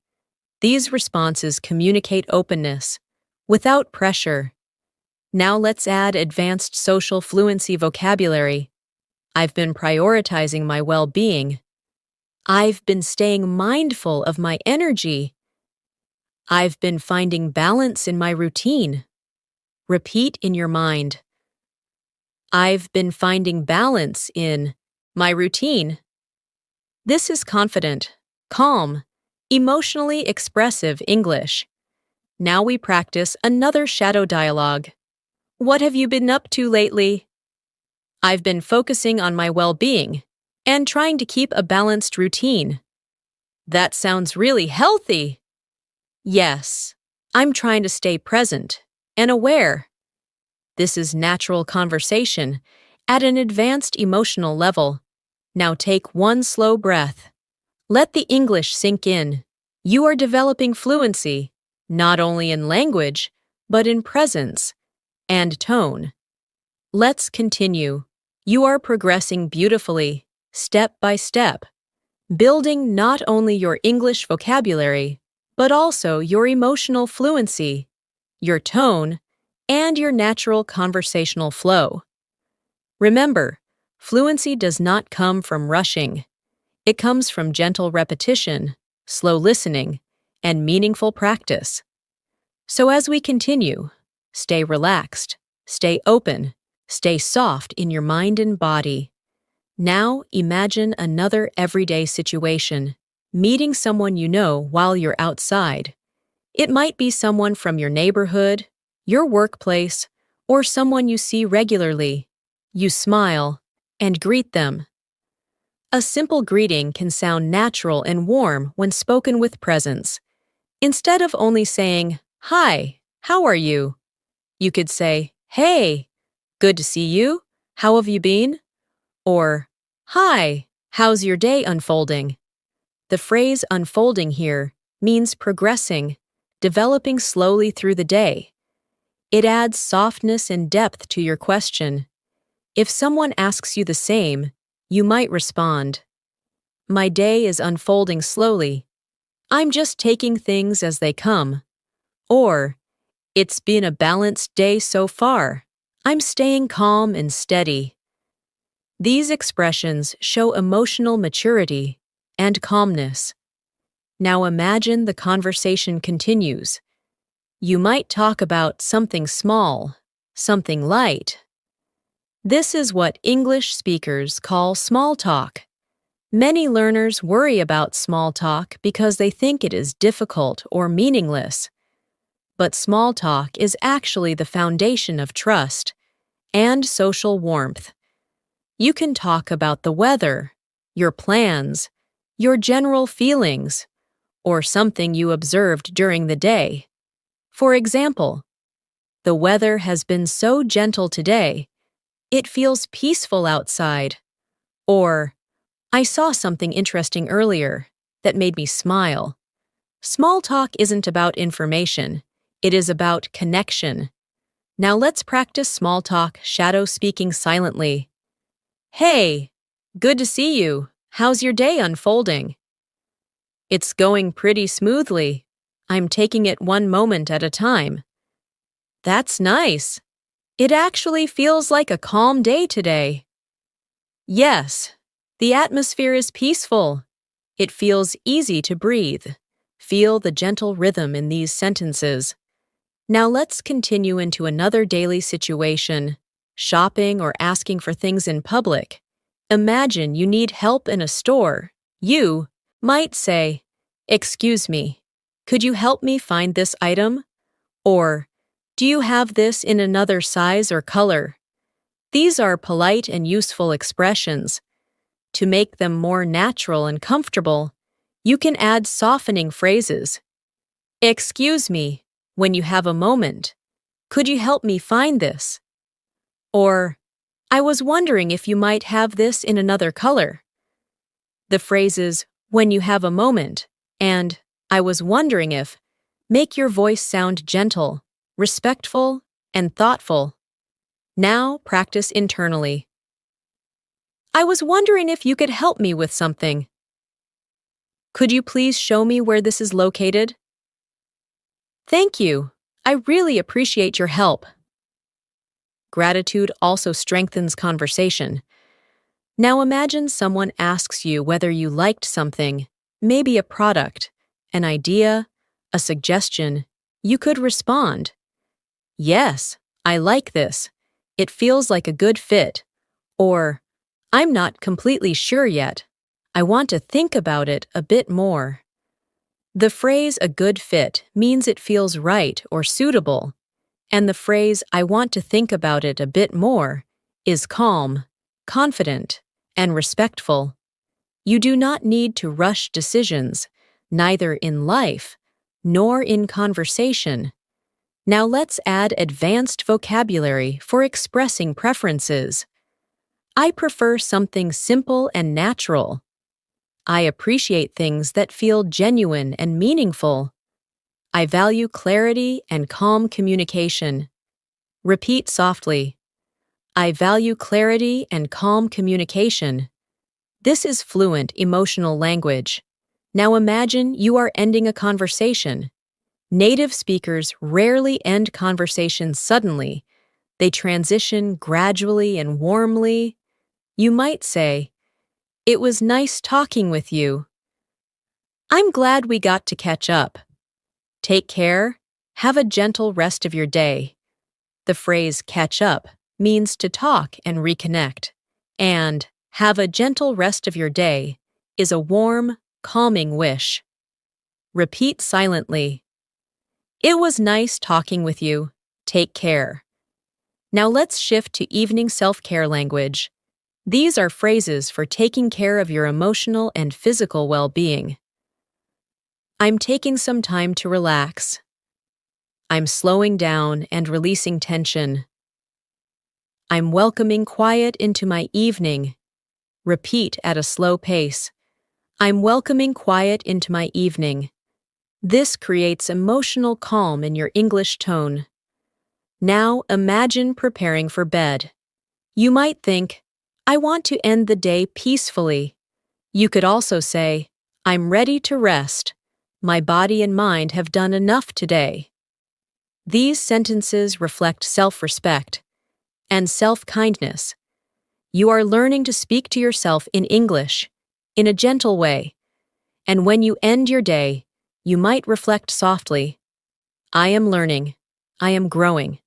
These responses communicate openness, without pressure. Now let's add advanced social fluency vocabulary. I've been prioritizing my well-being. I've been staying mindful of my energy. I've been finding balance in my routine. Repeat in your mind. I've been finding balance in my routine. This is confident, calm, emotionally expressive English. Now we practice another shadow dialogue. What have you been up to lately? I've been focusing on my well-being and trying to keep a balanced routine. That sounds really healthy. Yes, I'm trying to stay present and aware. This is natural conversation at an advanced emotional level. Now take one slow breath. Let the English sink in. You are developing fluency, not only in language, but in presence and tone. Let's continue. You are progressing beautifully, step by step, building not only your English vocabulary, but also your emotional fluency, your tone, and your natural conversational flow. Remember, fluency does not come from rushing. It comes from gentle repetition, slow listening, and meaningful practice. So as we continue, stay relaxed, stay open, stay soft in your mind and body. Now imagine another everyday situation, meeting someone you know while you're outside. It might be someone from your neighborhood, your workplace, or someone you see regularly. You smile and greet them. A simple greeting can sound natural and warm when spoken with presence. Instead of only saying, "Hi, how are you?" you could say, "Hey, good to see you. How have you been?" Or, "Hi, how's your day unfolding?" The phrase unfolding here means progressing, developing slowly through the day. It adds softness and depth to your question. If someone asks you the same, you might respond, "My day is unfolding slowly. I'm just taking things as they come." Or, "It's been a balanced day so far. I'm staying calm and steady." These expressions show emotional maturity and calmness. Now imagine the conversation continues. You might talk about something small, something light. This is what English speakers call small talk. Many learners worry about small talk because they think it is difficult or meaningless. But small talk is actually the foundation of trust and social warmth. You can talk about the weather, your plans, your general feelings, or something you observed during the day. For example, "The weather has been so gentle today. It feels peaceful outside." Or, "I saw something interesting earlier that made me smile." Small talk isn't about information. It is about connection. Now let's practice small talk shadow speaking silently. "Hey, good to see you. How's your day unfolding?" "It's going pretty smoothly. I'm taking it one moment at a time." "That's nice. It actually feels like a calm day today." "Yes, the atmosphere is peaceful. It feels easy to breathe." Feel the gentle rhythm in these sentences. Now let's continue into another daily situation, shopping or asking for things in public. Imagine you need help in a store. You might say, "Excuse me, could you help me find this item?" Or, "Do you have this in another size or color?" These are polite and useful expressions. To make them more natural and comfortable, you can add softening phrases. "Excuse me, when you have a moment, could you help me find this?" Or, "I was wondering if you might have this in another color." The phrases, "when you have a moment," and "I was wondering if," make your voice sound gentle, respectful, and thoughtful. Now practice internally. I was wondering if you could help me with something. Could you please show me where this is located? Thank you. I really appreciate your help. Gratitude also strengthens conversation. Now imagine someone asks you whether you liked something, maybe a product, an idea, a suggestion. You could respond, "Yes, I like this. It feels like a good fit." Or, "I'm not completely sure yet. I want to think about it a bit more." The phrase "a good fit" means it feels right or suitable, and the phrase "I want to think about it a bit more" is calm, confident, and respectful. You do not need to rush decisions, neither in life nor in conversation. Now let's add advanced vocabulary for expressing preferences. I prefer something simple and natural. I appreciate things that feel genuine and meaningful. I value clarity and calm communication. Repeat softly. I value clarity and calm communication. This is fluent emotional language. Now imagine you are ending a conversation. Native speakers rarely end conversations suddenly. They transition gradually and warmly. You might say, "It was nice talking with you. I'm glad we got to catch up. Take care. Have a gentle rest of your day." The phrase "catch up" means to talk and reconnect. And "have a gentle rest of your day" is a warm, calming wish. Repeat silently. It was nice talking with you. Take care. Now let's shift to evening self-care language. These are phrases for taking care of your emotional and physical well-being. I'm taking some time to relax. I'm slowing down and releasing tension. I'm welcoming quiet into my evening. Repeat at a slow pace. I'm welcoming quiet into my evening. This creates emotional calm in your English tone. Now imagine preparing for bed. You might think, "I want to end the day peacefully." You could also say, "I'm ready to rest. My body and mind have done enough today." These sentences reflect self-respect and self-kindness. You are learning to speak to yourself in English, in a gentle way. And when you end your day, you might reflect softly, "I am learning. I am growing.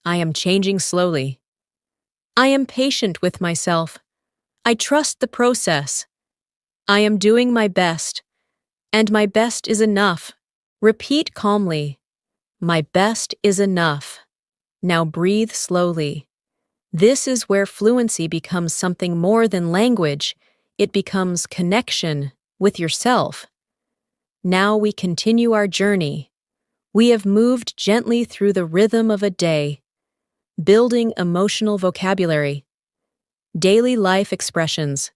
I am changing slowly. I am patient with myself. I trust the process. I am doing my best, and my best is enough." Repeat calmly, "My best is enough." Now breathe slowly. This is where fluency becomes something more than language. It becomes connection with yourself. Now we continue our journey. We have moved gently through the rhythm of a day, building emotional vocabulary, daily life expressions,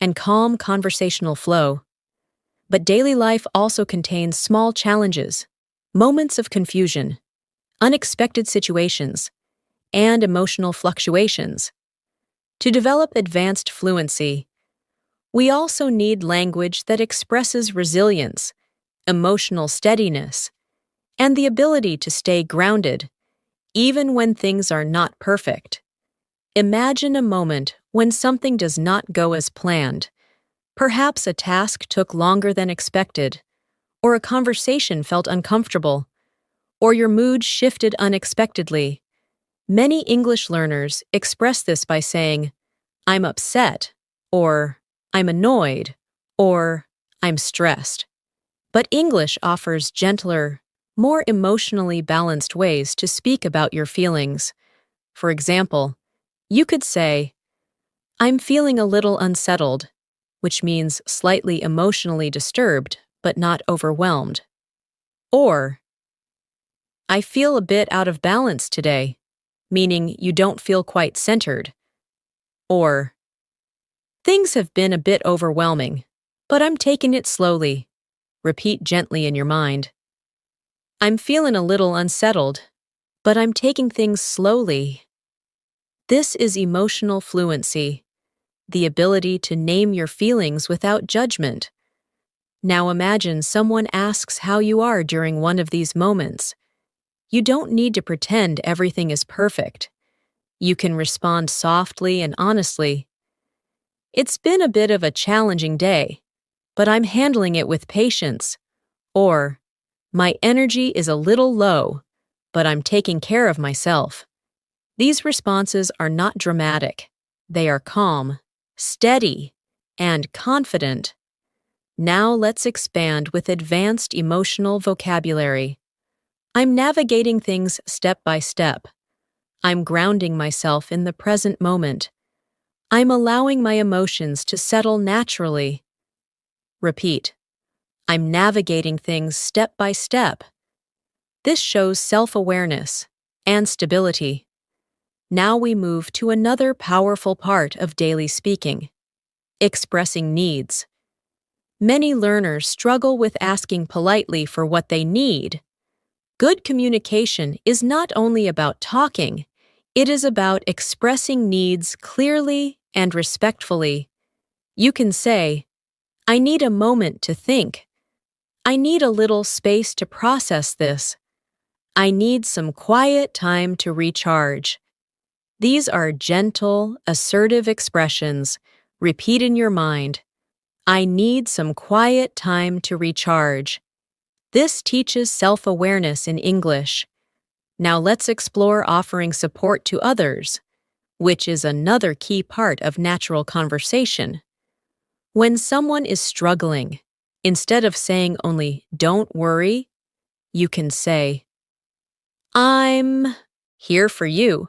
and calm conversational flow. But daily life also contains small challenges, moments of confusion, unexpected situations, and emotional fluctuations. To develop advanced fluency, we also need language that expresses resilience, emotional steadiness, and the ability to stay grounded, even when things are not perfect. Imagine a moment when something does not go as planned. Perhaps a task took longer than expected, or a conversation felt uncomfortable, or your mood shifted unexpectedly. Many English learners express this by saying, "I'm upset," or "I'm annoyed," or "I'm stressed." But English offers gentler, more emotionally balanced ways to speak about your feelings. For example, you could say, "I'm feeling a little unsettled," which means slightly emotionally disturbed but not overwhelmed. Or, "I feel a bit out of balance today," meaning you don't feel quite centered. Or, "Things have been a bit overwhelming, but I'm taking it slowly." Repeat gently in your mind. "I'm feeling a little unsettled, but I'm taking things slowly." This is emotional fluency. the ability to name your feelings without judgment. Now imagine someone asks how you are during one of these moments. You don't need to pretend everything is perfect. You can respond softly and honestly. It's been a bit of a challenging day, but I'm handling it with patience. Or, my energy is a little low, but I'm taking care of myself. These responses are not dramatic. They are calm, steady, and confident. Now let's expand with advanced emotional vocabulary. I'm navigating things step by step. I'm grounding myself in the present moment. I'm allowing my emotions to settle naturally. Repeat. I'm navigating things step by step. This shows self-awareness and stability. Now we move to another powerful part of daily speaking, expressing needs. Many learners struggle with asking politely for what they need. Good communication is not only about talking, it is about expressing needs clearly and respectfully. You can say, I need a moment to think. I need a little space to process this. I need some quiet time to recharge. These are gentle, assertive expressions. Repeat in your mind. I need some quiet time to recharge. This teaches self-awareness in English. Now let's explore offering support to others, which is another key part of natural conversation. When someone is struggling, instead of saying only, don't worry, you can say, I'm here for you.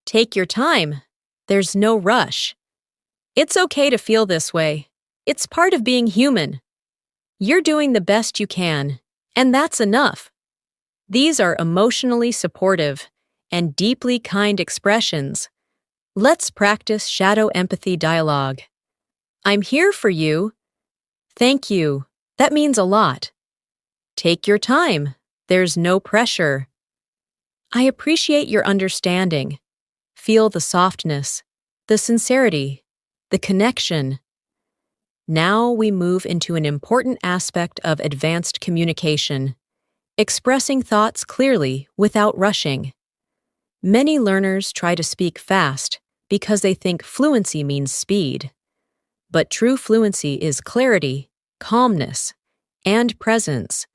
Take your time. There's no rush. It's okay to feel this way. It's part of being human. You're doing the best you can, and that's enough. These are emotionally supportive and deeply kind expressions. Let's practice shadow empathy dialogue. I'm here for you. Thank you. That means a lot. Take your time. There's no pressure. I appreciate your understanding. Feel the softness, the sincerity, the connection. Now we move into an important aspect of advanced communication, expressing thoughts clearly without rushing. Many learners try to speak fast because they think fluency means speed. But true fluency is clarity, calmness, and presence.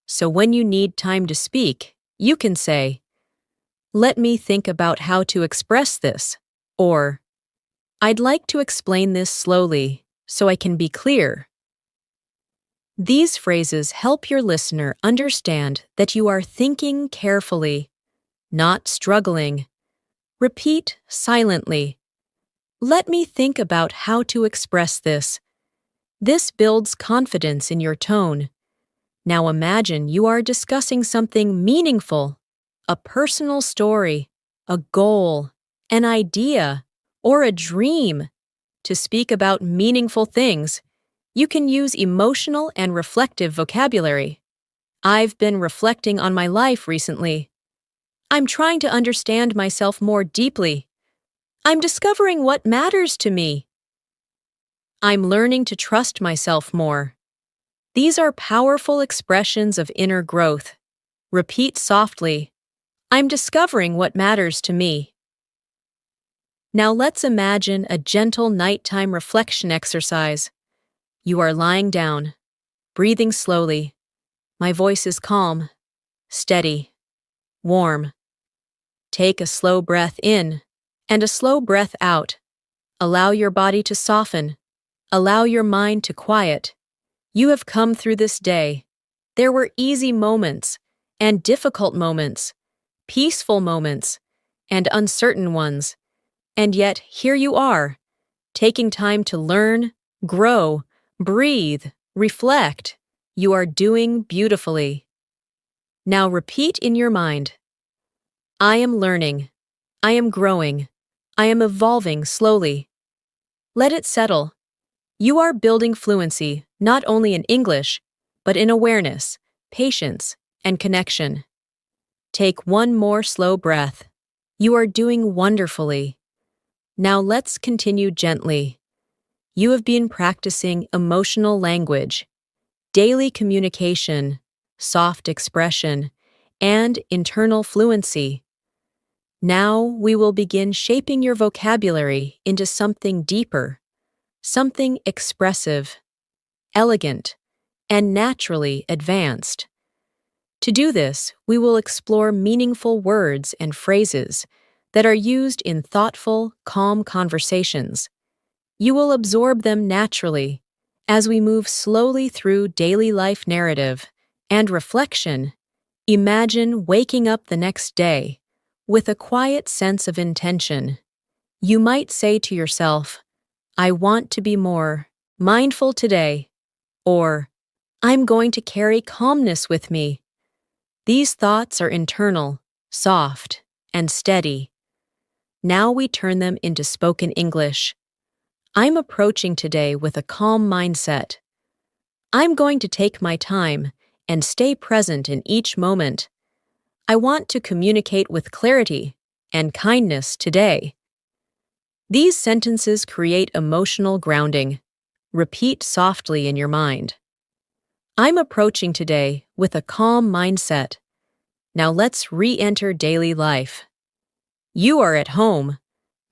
So when you need time to speak, you can say, let me think about how to express this, or I'd like to explain this slowly so I can be clear. These phrases help your listener understand that you are thinking carefully, not struggling. Repeat silently. Let me think about how to express this. This builds confidence in your tone. Now imagine you are discussing something meaningful, a personal story, a goal, an idea, or a dream. To speak about meaningful things, you can use emotional and reflective vocabulary. I've been reflecting on my life recently. I'm trying to understand myself more deeply. I'm discovering what matters to me. I'm learning to trust myself more. These are powerful expressions of inner growth. Repeat softly. I'm discovering what matters to me. Now let's imagine a gentle nighttime reflection exercise. You are lying down, breathing slowly. My voice is calm, steady, warm. Take a slow breath in and a slow breath out. Allow your body to soften. Allow your mind to quiet. You have come through this day. There were easy moments and difficult moments, peaceful moments and uncertain ones. And yet here you are, taking time to learn, grow, breathe, reflect. You are doing beautifully. Now repeat in your mind. I am learning. I am growing. I am evolving slowly. Let it settle. You are building fluency not only in English, but in awareness, patience, and connection. Take one more slow breath. You are doing wonderfully. Now let's continue gently. You have been practicing emotional language, daily communication, soft expression, and internal fluency. Now we will begin shaping your vocabulary into something deeper, something expressive, elegant, and naturally advanced. To do this, we will explore meaningful words and phrases that are used in thoughtful, calm conversations. You will absorb them naturally as we move slowly through daily life narrative and reflection. Imagine waking up the next day with a quiet sense of intention. You might say to yourself, I want to be more mindful today, or I'm going to carry calmness with me. These thoughts are internal, soft, and steady. Now we turn them into spoken English. I'm approaching today with a calm mindset. I'm going to take my time and stay present in each moment. I want to communicate with clarity and kindness today. These sentences create emotional grounding. Repeat softly in your mind. I'm approaching today with a calm mindset. Now let's re-enter daily life. You are at home,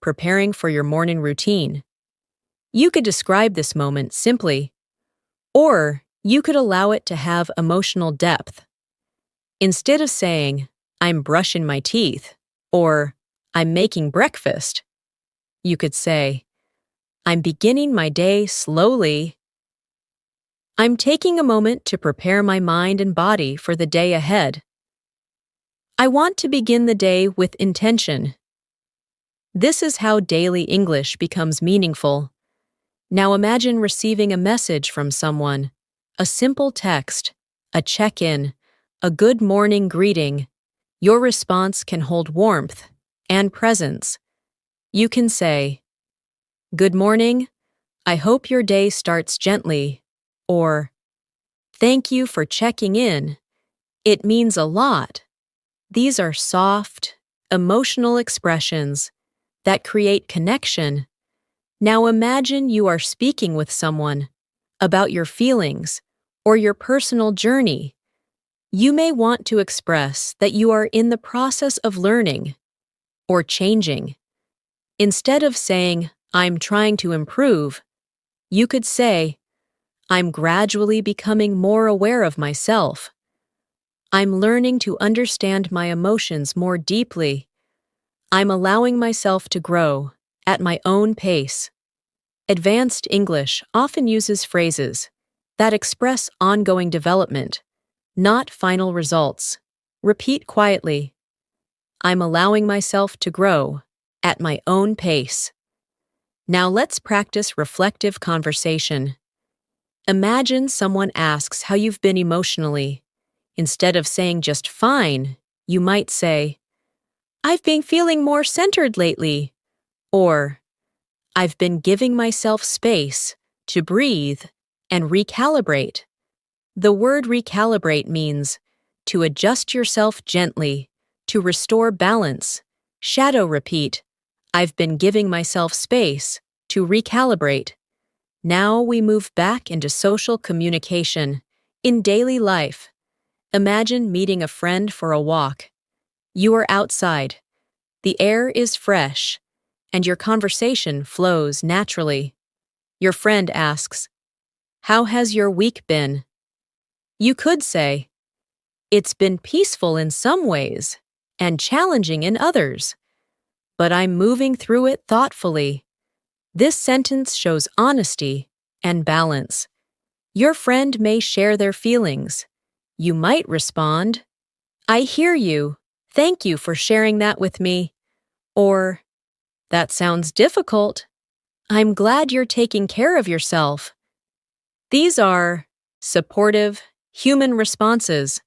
preparing for your morning routine. You could describe this moment simply, or you could allow it to have emotional depth. Instead of saying, I'm brushing my teeth, or I'm making breakfast, you could say, I'm beginning my day slowly. I'm taking a moment to prepare my mind and body for the day ahead. I want to begin the day with intention. This is how daily English becomes meaningful. Now imagine receiving a message from someone, a simple text, a check-in, a good morning greeting. Your response can hold warmth and presence. You can say, Good morning, I hope your day starts gently, or Thank you for checking in. It means a lot. These are soft, emotional expressions that create connection. Now imagine you are speaking with someone about your feelings or your personal journey. You may want to express that you are in the process of learning or changing. Instead of saying, I'm trying to improve, you could say, I'm gradually becoming more aware of myself. I'm learning to understand my emotions more deeply. I'm allowing myself to grow at my own pace. Advanced English often uses phrases that express ongoing development, not final results. Repeat quietly. I'm allowing myself to grow at my own pace. Now let's practice reflective conversation. Imagine someone asks how you've been emotionally. Instead of saying just fine, you might say, I've been feeling more centered lately, or I've been giving myself space to breathe and recalibrate. The word recalibrate means to adjust yourself gently, to restore balance. Shadow repeat, I've been giving myself space to recalibrate. Now we move back into social communication. In daily life, imagine meeting a friend for a walk. You are outside. The air is fresh, and your conversation flows naturally. Your friend asks, How has your week been? You could say, It's been peaceful in some ways and challenging in others, but I'm moving through it thoughtfully. This sentence shows honesty and balance. Your friend may share their feelings. You might respond, I hear you. Thank you for sharing that with me. Or, that sounds difficult. I'm glad you're taking care of yourself. These are supportive, human responses.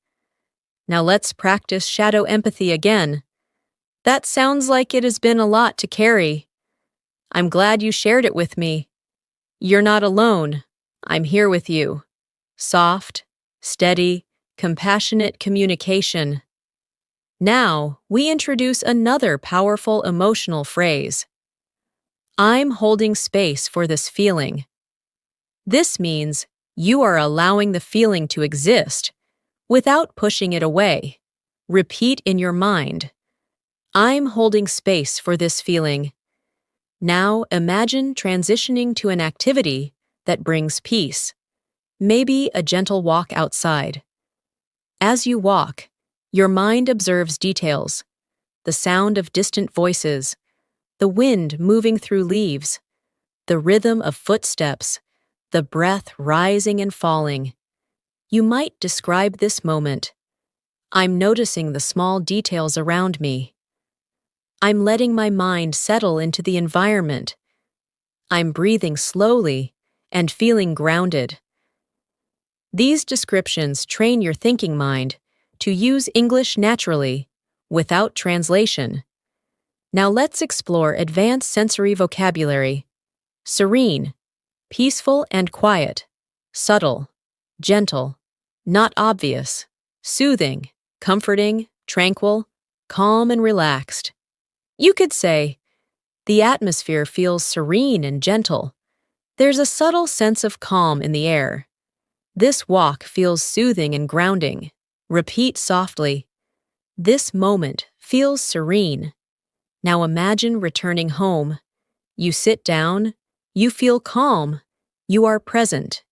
Now let's practice shadow empathy again. That sounds like it has been a lot to carry. I'm glad you shared it with me. You're not alone. I'm here with you. Soft, steady, compassionate communication. Now, we introduce another powerful emotional phrase. I'm holding space for this feeling. This means you are allowing the feeling to exist without pushing it away. Repeat in your mind. I'm holding space for this feeling. Now imagine transitioning to an activity that brings peace. Maybe a gentle walk outside. As you walk, your mind observes details, the sound of distant voices, the wind moving through leaves, the rhythm of footsteps, the breath rising and falling. You might describe this moment. I'm noticing the small details around me. I'm letting my mind settle into the environment. I'm breathing slowly and feeling grounded. These descriptions train your thinking mind to use English naturally, without translation. Now let's explore advanced sensory vocabulary. Serene, peaceful and quiet, subtle, gentle, not obvious, soothing, comforting, tranquil, calm and relaxed. You could say, the atmosphere feels serene and gentle. There's a subtle sense of calm in the air. This walk feels soothing and grounding. Repeat softly. This moment feels serene. Now imagine returning home. You sit down. You feel calm. You are present.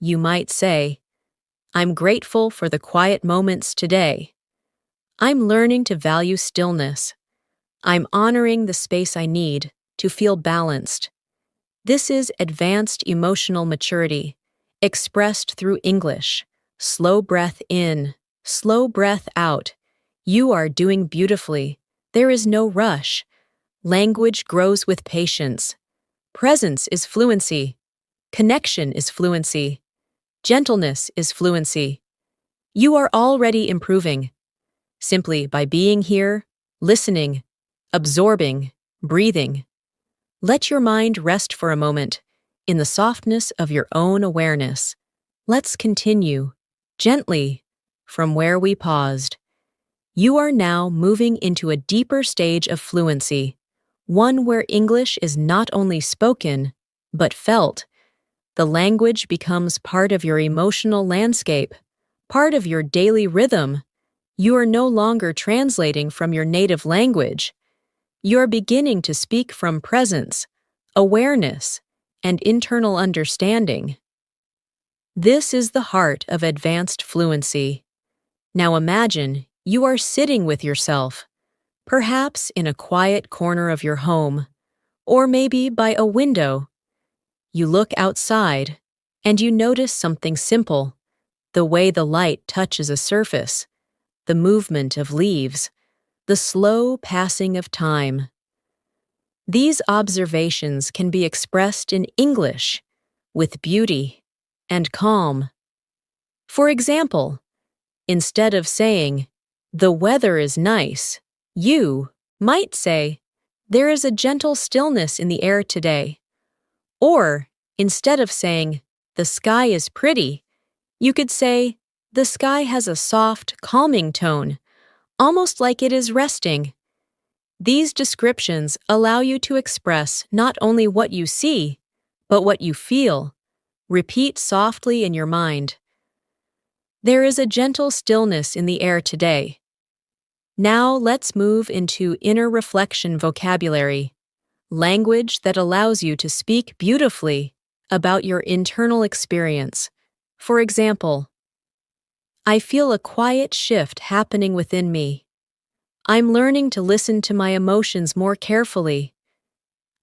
You might say, I'm grateful for the quiet moments today. I'm learning to value stillness. I'm honoring the space I need to feel balanced. This is advanced emotional maturity, expressed through English. Slow breath in, slow breath out. You are doing beautifully. There is no rush. Language grows with patience. Presence is fluency. Connection is fluency. Gentleness is fluency. You are already improving. Simply by being here, listening, absorbing, breathing. Let your mind rest for a moment in the softness of your own awareness. Let's continue, gently, from where we paused. You are now moving into a deeper stage of fluency, one where English is not only spoken, but felt. The language becomes part of your emotional landscape, part of your daily rhythm. You are no longer translating from your native language. You're beginning to speak from presence, awareness, and internal understanding. This is the heart of advanced fluency. Now imagine you are sitting with yourself, perhaps in a quiet corner of your home, or maybe by a window. You look outside, and you notice something simple, the way the light touches a surface, the movement of leaves, the slow passing of time. These observations can be expressed in English with beauty and calm. For example, instead of saying, the weather is nice, you might say, there is a gentle stillness in the air today. Or, instead of saying, the sky is pretty, you could say, the sky has a soft, calming tone, almost like it is resting. These descriptions allow you to express not only what you see, but what you feel. Repeat softly in your mind. There is a gentle stillness in the air today. Now let's move into inner reflection vocabulary, language that allows you to speak beautifully about your internal experience. For example, I feel a quiet shift happening within me. I'm learning to listen to my emotions more carefully.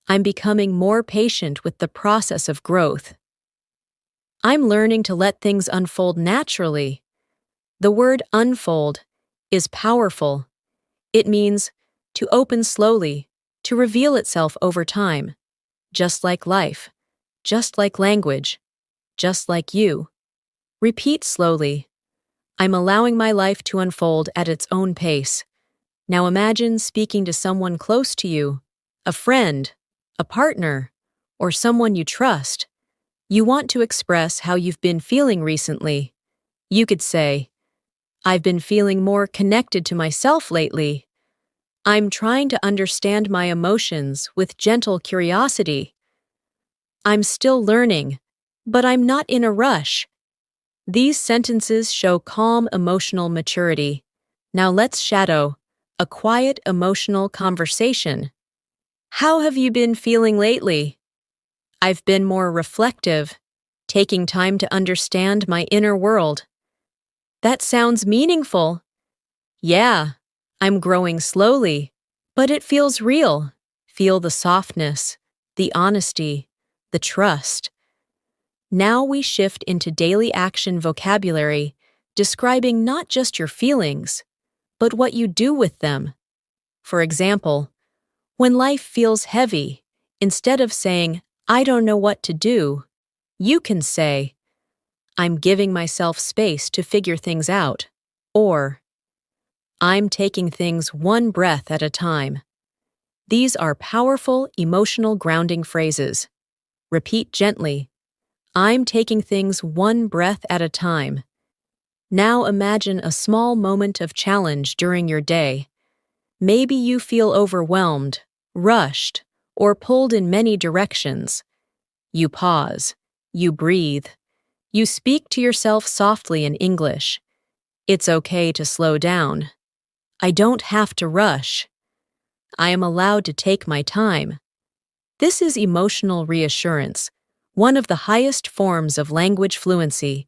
I'm becoming more patient with the process of growth. I'm learning to let things unfold naturally. The word unfold is powerful. It means to open slowly, to reveal itself over time, just like life, just like language, just like you. Repeat slowly. I'm allowing my life to unfold at its own pace. Now imagine speaking to someone close to you, a friend, a partner, or someone you trust. You want to express how you've been feeling recently. You could say, I've been feeling more connected to myself lately. I'm trying to understand my emotions with gentle curiosity. I'm still learning, but I'm not in a rush. These sentences show calm emotional maturity. Now let's shadow a quiet emotional conversation. How have you been feeling lately? I've been more reflective, taking time to understand my inner world. That sounds meaningful. Yeah, I'm growing slowly, but it feels real. Feel the softness, the honesty, the trust. Now we shift into daily action vocabulary, describing not just your feelings, but what you do with them. For example, when life feels heavy, instead of saying, I don't know what to do, you can say, I'm giving myself space to figure things out, or I'm taking things one breath at a time. These are powerful emotional grounding phrases. Repeat gently, I'm taking things one breath at a time. Now imagine a small moment of challenge during your day. Maybe you feel overwhelmed, rushed, or pulled in many directions. You pause. You breathe. You speak to yourself softly in English. It's okay to slow down. I don't have to rush. I am allowed to take my time. This is emotional reassurance, one of the highest forms of language fluency.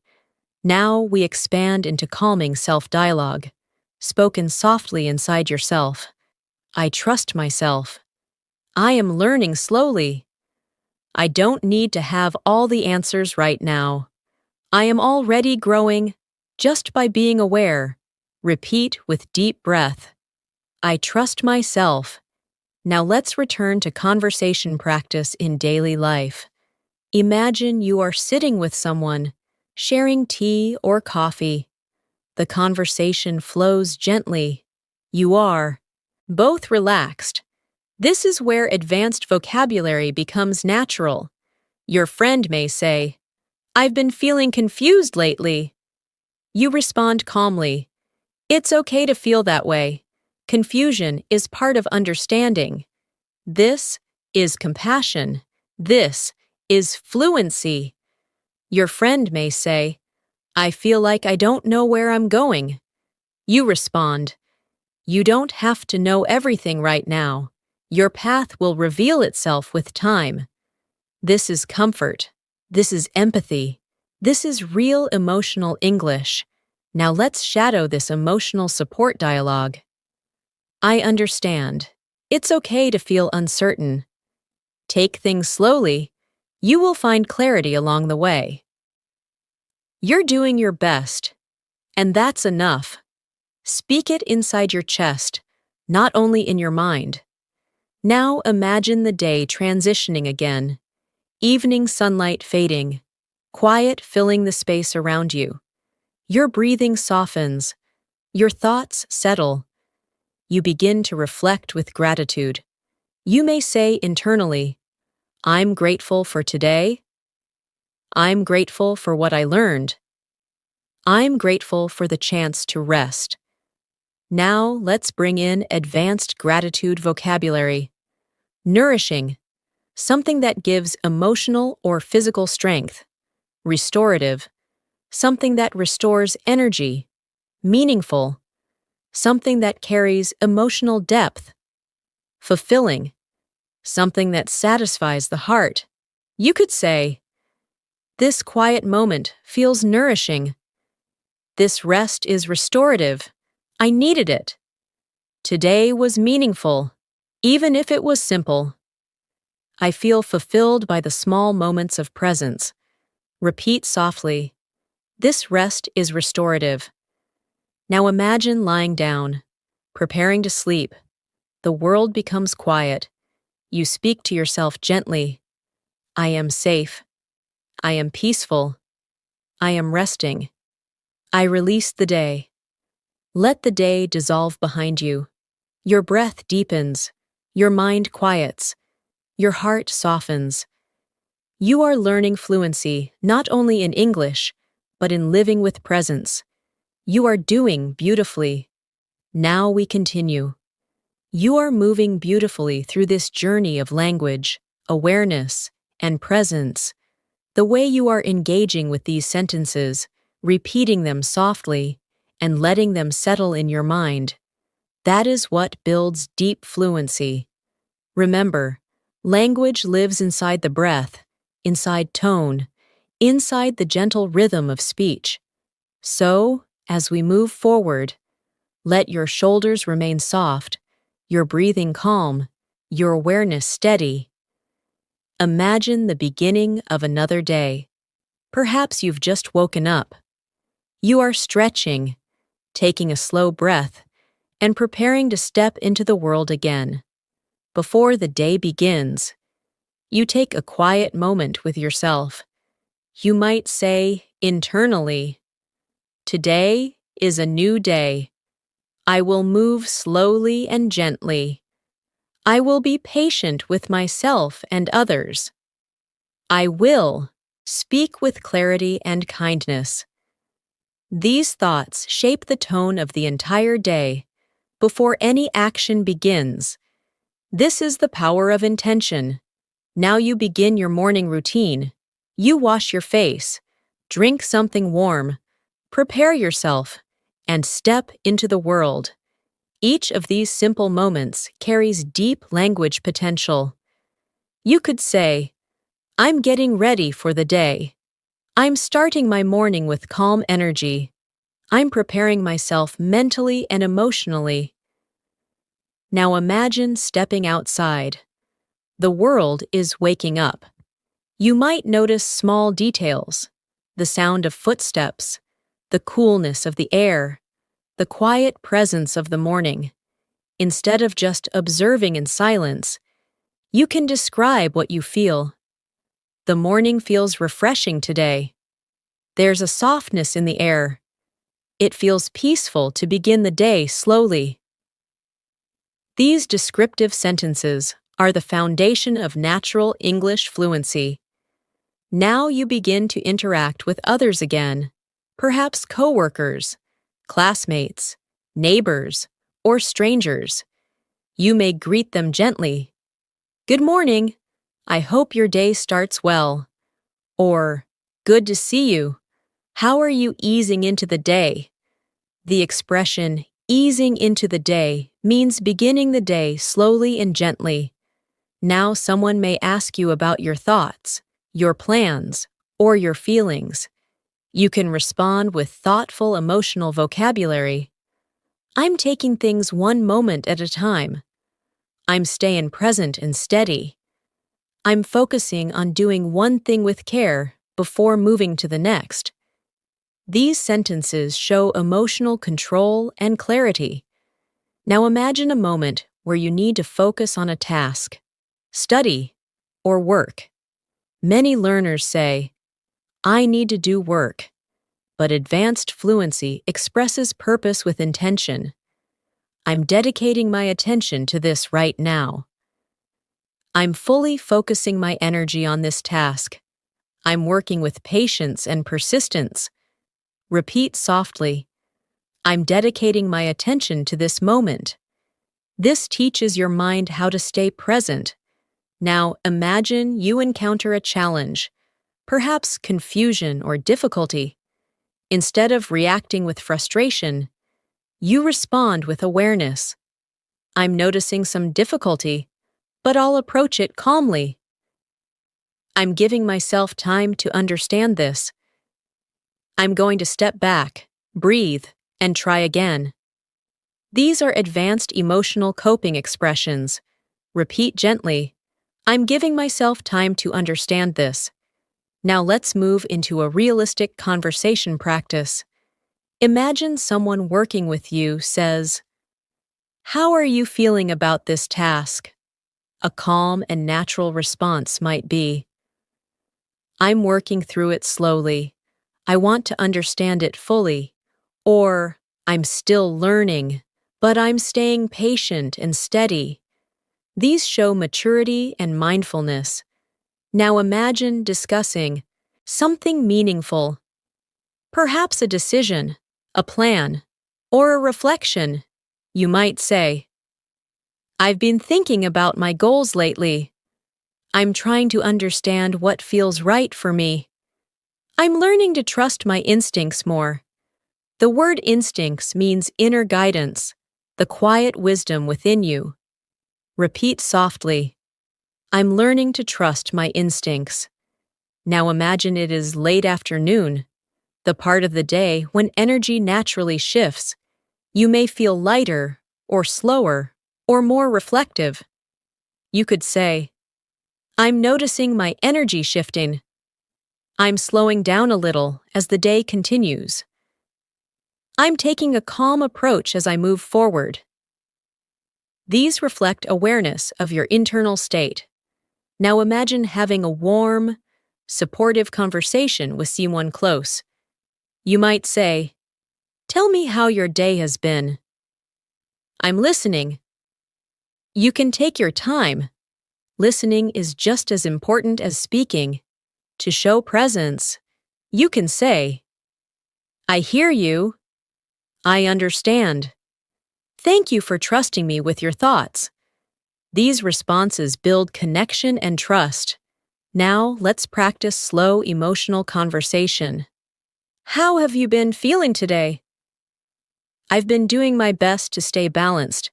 Now we expand into calming self-dialogue, spoken softly inside yourself. I trust myself. I am learning slowly. I don't need to have all the answers right now. I am already growing just by being aware. Repeat with deep breath. I trust myself. Now let's return to conversation practice in daily life. Imagine you are sitting with someone, sharing tea or coffee. The conversation flows gently. You are both relaxed. This is where advanced vocabulary becomes natural. Your friend may say, I've been feeling confused lately. You respond calmly. It's okay to feel that way. Confusion is part of understanding. This is compassion. This is fluency. Your friend may say, I feel like I don't know where I'm going. You respond, you don't have to know everything right now. Your path will reveal itself with time. This is comfort. This is empathy. This is real emotional English. Now let's shadow this emotional support dialogue. I understand. It's okay to feel uncertain. Take things slowly. You will find clarity along the way. You're doing your best, and that's enough. Speak it inside your chest, not only in your mind. Now imagine the day transitioning again. Evening sunlight fading. Quiet filling the space around you. Your breathing softens. Your thoughts settle. You begin to reflect with gratitude. You may say internally, I'm grateful for today. I'm grateful for what I learned. I'm grateful for the chance to rest. Now let's bring in advanced gratitude vocabulary. Nourishing, something that gives emotional or physical strength. Restorative, something that restores energy. Meaningful, something that carries emotional depth. Fulfilling, something that satisfies the heart. You could say, this quiet moment feels nourishing. This rest is restorative. I needed it. Today was meaningful, even if it was simple. I feel fulfilled by the small moments of presence. Repeat softly. This rest is restorative. Now imagine lying down, preparing to sleep. The world becomes quiet. You speak to yourself gently. I am safe. I am peaceful. I am resting. I release the day. Let the day dissolve behind you. Your breath deepens. Your mind quiets. Your heart softens. You are learning fluency not only in English, but in living with presence. You are doing beautifully. Now we continue. You are moving beautifully through this journey of language, awareness, and presence. The way you are engaging with these sentences, repeating them softly, and letting them settle in your mind, that is what builds deep fluency. Remember, language lives inside the breath, inside tone, inside the gentle rhythm of speech. So, as we move forward, let your shoulders remain soft, your breathing calm, your awareness steady. Imagine the beginning of another day. Perhaps you've just woken up. You are stretching, taking a slow breath, and preparing to step into the world again. Before the day begins, you take a quiet moment with yourself. You might say internally, "Today is a new day. I will move slowly and gently. I will be patient with myself and others. I will speak with clarity and kindness." These thoughts shape the tone of the entire day before any action begins. This is the power of intention. Now you begin your morning routine. You wash your face, drink something warm, prepare yourself, and step into the world. Each of these simple moments carries deep language potential. You could say, "I'm getting ready for the day. I'm starting my morning with calm energy. I'm preparing myself mentally and emotionally." Now imagine stepping outside. The world is waking up. You might notice small details, the sound of footsteps, the coolness of the air, the quiet presence of the morning. Instead of just observing in silence, you can describe what you feel. The morning feels refreshing today. There's a softness in the air. It feels peaceful to begin the day slowly. These descriptive sentences are the foundation of natural English fluency. Now you begin to interact with others again, perhaps coworkers, classmates, neighbors, or strangers. You may greet them gently. "Good morning. I hope your day starts well." Or, "Good to see you. How are you easing into the day?" The expression "easing into the day" means beginning the day slowly and gently. Now someone may ask you about your thoughts, your plans, or your feelings. You can respond with thoughtful emotional vocabulary. "I'm taking things one moment at a time." "I'm staying present and steady." "I'm focusing on doing one thing with care before moving to the next." These sentences show emotional control and clarity. Now imagine a moment where you need to focus on a task, study, or work. Many learners say, "I need to do work," but advanced fluency expresses purpose with intention. "I'm dedicating my attention to this right now." "I'm fully focusing my energy on this task." "I'm working with patience and persistence." Repeat softly, "I'm dedicating my attention to this moment." This teaches your mind how to stay present. Now imagine you encounter a challenge, perhaps confusion or difficulty. Instead of reacting with frustration, you respond with awareness. "I'm noticing some difficulty, but I'll approach it calmly." "I'm giving myself time to understand this." "I'm going to step back, breathe, and try again." These are advanced emotional coping expressions. Repeat gently, "I'm giving myself time to understand this." Now let's move into a realistic conversation practice. Imagine someone working with you says, "How are you feeling about this task?" A calm and natural response might be, "I'm working through it slowly. I want to understand it fully." Or, "I'm still learning, but I'm staying patient and steady." These show maturity and mindfulness. Now imagine discussing something meaningful, perhaps a decision, a plan, or a reflection. You might say, I've been thinking about my goals lately. I'm trying to understand what feels right for me. I'm learning to trust my instincts more. The word instincts means inner guidance, the quiet wisdom within you. Repeat softly. I'm learning to trust my instincts. Now imagine it is late afternoon, the part of the day when energy naturally shifts. You may feel lighter, or slower, or more reflective. You could say, I'm noticing my energy shifting. I'm slowing down a little as the day continues. I'm taking a calm approach as I move forward. These reflect awareness of your internal state. Now imagine having a warm, supportive conversation with someone close. You might say, Tell me how your day has been. I'm listening. You can take your time. Listening is just as important as speaking. To show presence, you can say, I hear you. I understand. Thank you for trusting me with your thoughts. These responses build connection and trust. Now let's practice slow emotional conversation. How have you been feeling today? I've been doing my best to stay balanced.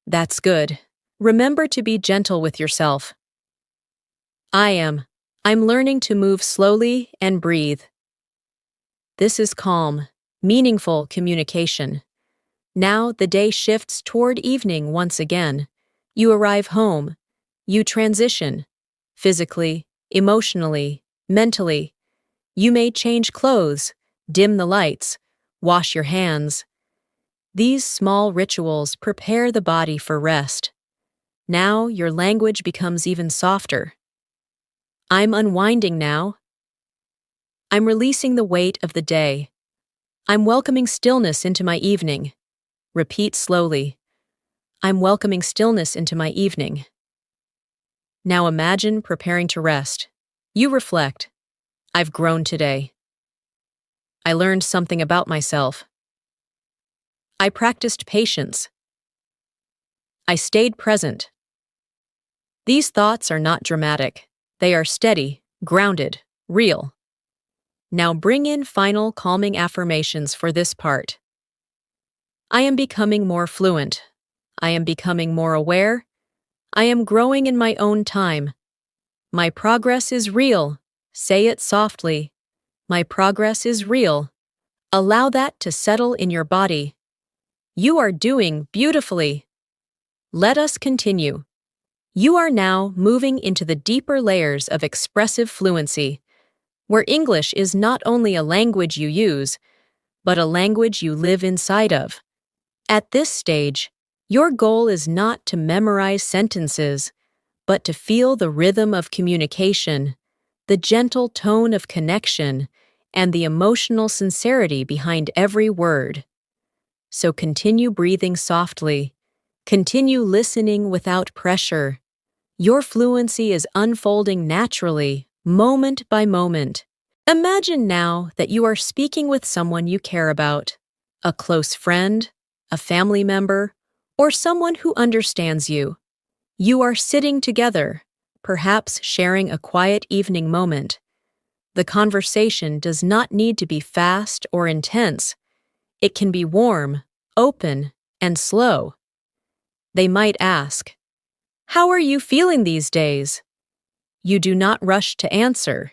That's good. Remember to be gentle with yourself. I'm learning to move slowly and breathe. This is calm, meaningful communication. Now the day shifts toward evening once again. You arrive home. You transition. Physically, emotionally, mentally. You may change clothes, dim the lights, wash your hands. These small rituals prepare the body for rest. Now your language becomes even softer. I'm unwinding now. I'm releasing the weight of the day. I'm welcoming stillness into my evening. Repeat slowly. I'm welcoming stillness into my evening. Now imagine preparing to rest. You reflect. I've grown today. I learned something about myself. I practiced patience. I stayed present. These thoughts are not dramatic. They are steady, grounded, real. Now bring in final calming affirmations for this part. I am becoming more fluent. I am becoming more aware. I am growing in my own time. My progress is real. Say it softly. My progress is real. Allow that to settle in your body. You are doing beautifully. Let us continue. You are now moving into the deeper layers of expressive fluency, where English is not only a language you use, but a language you live inside of. At this stage, your goal is not to memorize sentences, but to feel the rhythm of communication, the gentle tone of connection, and the emotional sincerity behind every word. So continue breathing softly. Continue listening without pressure. Your fluency is unfolding naturally, moment by moment. Imagine now that you are speaking with someone you care about, a close friend, a family member, or someone who understands you. You are sitting together, perhaps sharing a quiet evening moment. The conversation does not need to be fast or intense. It can be warm, open, and slow. They might ask, How are you feeling these days? You do not rush to answer.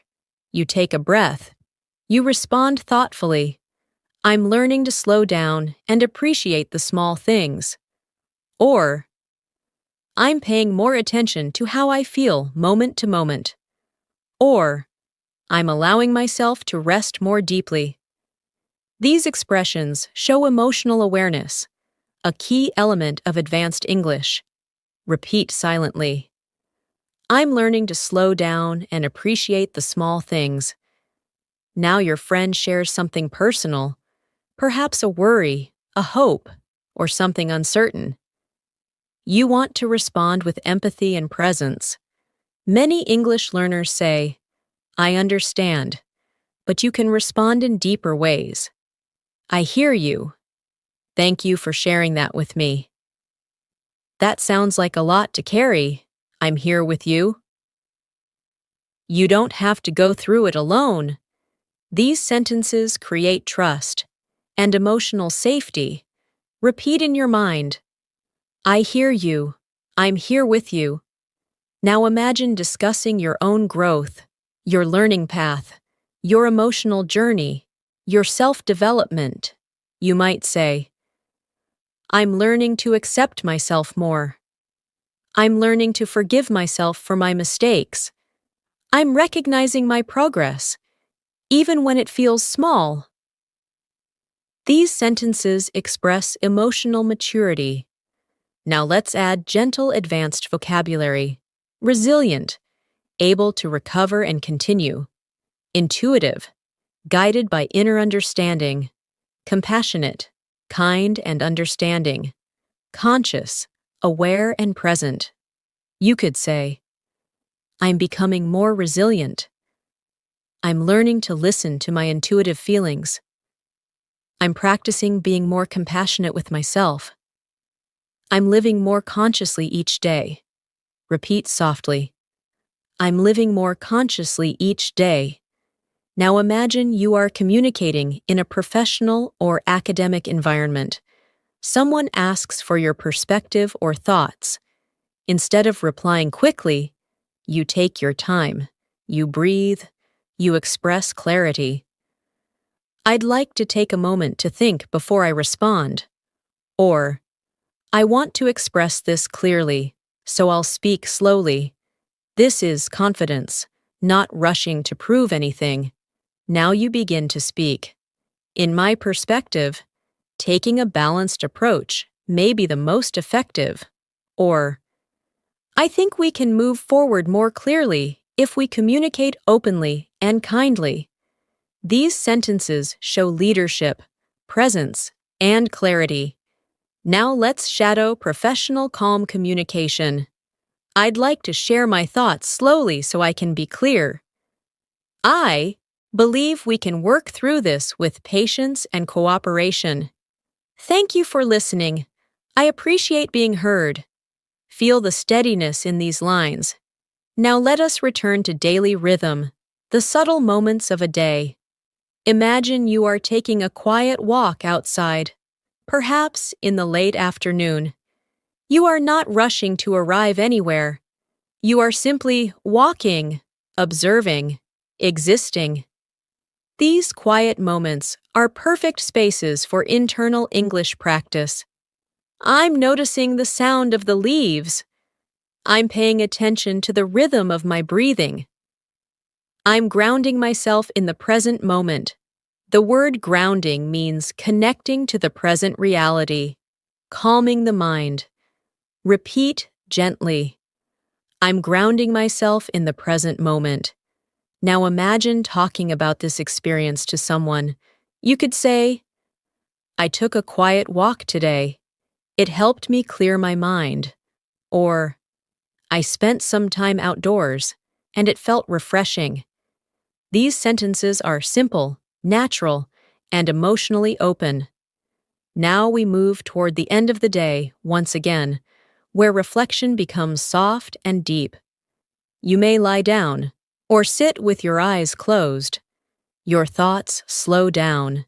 You take a breath. You respond thoughtfully. I'm learning to slow down and appreciate the small things. Or, I'm paying more attention to how I feel moment to moment. Or, I'm allowing myself to rest more deeply. These expressions show emotional awareness, a key element of advanced English. Repeat silently. I'm learning to slow down and appreciate the small things. Now your friend shares something personal, perhaps a worry, a hope, or something uncertain. You want to respond with empathy and presence. Many English learners say, I understand, but you can respond in deeper ways. I hear you. Thank you for sharing that with me. That sounds like a lot to carry. I'm here with you. You don't have to go through it alone. These sentences create trust and emotional safety. Repeat in your mind, I hear you. I'm here with you. Now imagine discussing your own growth, your learning path, your emotional journey, your self-development. You might say, I'm learning to accept myself more. I'm learning to forgive myself for my mistakes. I'm recognizing my progress, even when it feels small. These sentences express emotional maturity. Now let's add gentle advanced vocabulary. Resilient, able to recover and continue. Intuitive, guided by inner understanding. Compassionate, kind and understanding. Conscious, aware and present. You could say, I'm becoming more resilient. I'm learning to listen to my intuitive feelings. I'm practicing being more compassionate with myself. I'm living more consciously each day. Repeat softly. I'm living more consciously each day. Now imagine you are communicating in a professional or academic environment. Someone asks for your perspective or thoughts. Instead of replying quickly, you take your time. You breathe. You express clarity. I'd like to take a moment to think before I respond. Or, I want to express this clearly, so I'll speak slowly. This is confidence, not rushing to prove anything. Now you begin to speak. In my perspective, taking a balanced approach may be the most effective. Or, I think we can move forward more clearly if we communicate openly and kindly. These sentences show leadership, presence, and clarity. Now let's shadow professional calm communication. I'd like to share my thoughts slowly so I can be clear. I believe we can work through this with patience and cooperation. Thank you for listening. I appreciate being heard. Feel the steadiness in these lines. Now let us return to daily rhythm, the subtle moments of a day. Imagine you are taking a quiet walk outside, perhaps in the late afternoon. You are not rushing to arrive anywhere. You are simply walking, observing, existing. These quiet moments are perfect spaces for internal English practice. I'm noticing the sound of the leaves. I'm paying attention to the rhythm of my breathing. I'm grounding myself in the present moment. The word grounding means connecting to the present reality, calming the mind. Repeat gently. I'm grounding myself in the present moment. Now imagine talking about this experience to someone. You could say, I took a quiet walk today. It helped me clear my mind. Or, I spent some time outdoors, and it felt refreshing. These sentences are simple, natural, and emotionally open. Now we move toward the end of the day once again, where reflection becomes soft and deep. You may lie down or sit with your eyes closed. Your thoughts slow down,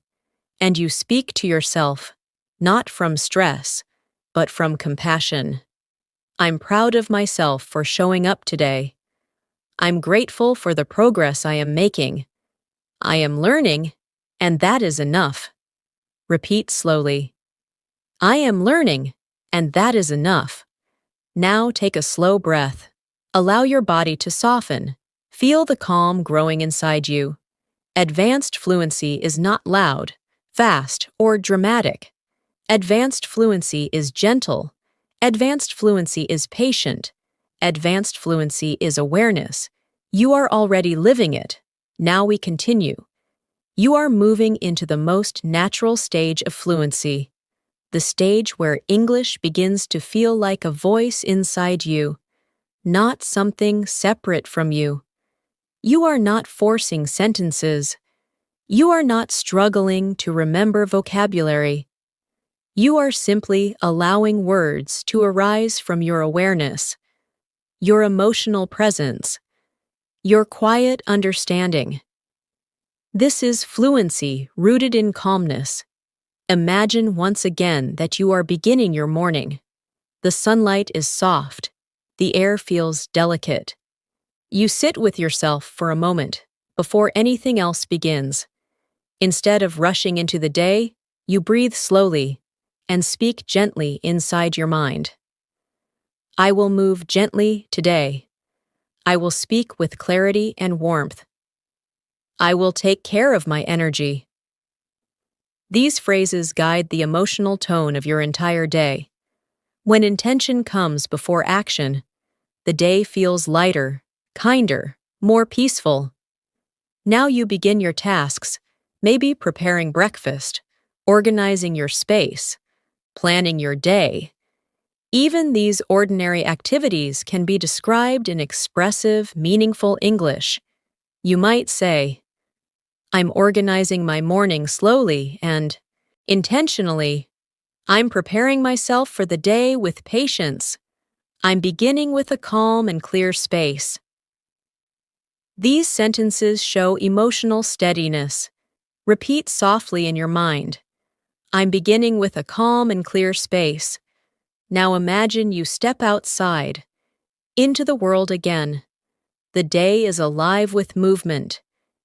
and you speak to yourself, not from stress, but from compassion. I'm proud of myself for showing up today. I'm grateful for the progress I am making. I am learning, and that is enough. Repeat slowly. I am learning, and that is enough. Now take a slow breath. Allow your body to soften. Feel the calm growing inside you. Advanced fluency is not loud, fast, or dramatic. Advanced fluency is gentle. Advanced fluency is patient. Advanced fluency is awareness. You are already living it. Now we continue. You are moving into the most natural stage of fluency, the stage where English begins to feel like a voice inside you, not something separate from you. You are not forcing sentences. You are not struggling to remember vocabulary. You are simply allowing words to arise from your awareness, your emotional presence, your quiet understanding. This is fluency rooted in calmness. Imagine once again that you are beginning your morning. The sunlight is soft. The air feels delicate. You sit with yourself for a moment before anything else begins. Instead of rushing into the day, you breathe slowly and speak gently inside your mind. I will move gently today. I will speak with clarity and warmth. I will take care of my energy. These phrases guide the emotional tone of your entire day. When intention comes before action, the day feels lighter, kinder, more peaceful. Now you begin your tasks, maybe preparing breakfast, organizing your space, planning your day. Even these ordinary activities can be described in expressive, meaningful English. You might say, I'm organizing my morning slowly and intentionally. I'm preparing myself for the day with patience. I'm beginning with a calm and clear space. These sentences show emotional steadiness. Repeat softly in your mind. I'm beginning with a calm and clear space. Now imagine you step outside, into the world again. The day is alive with movement.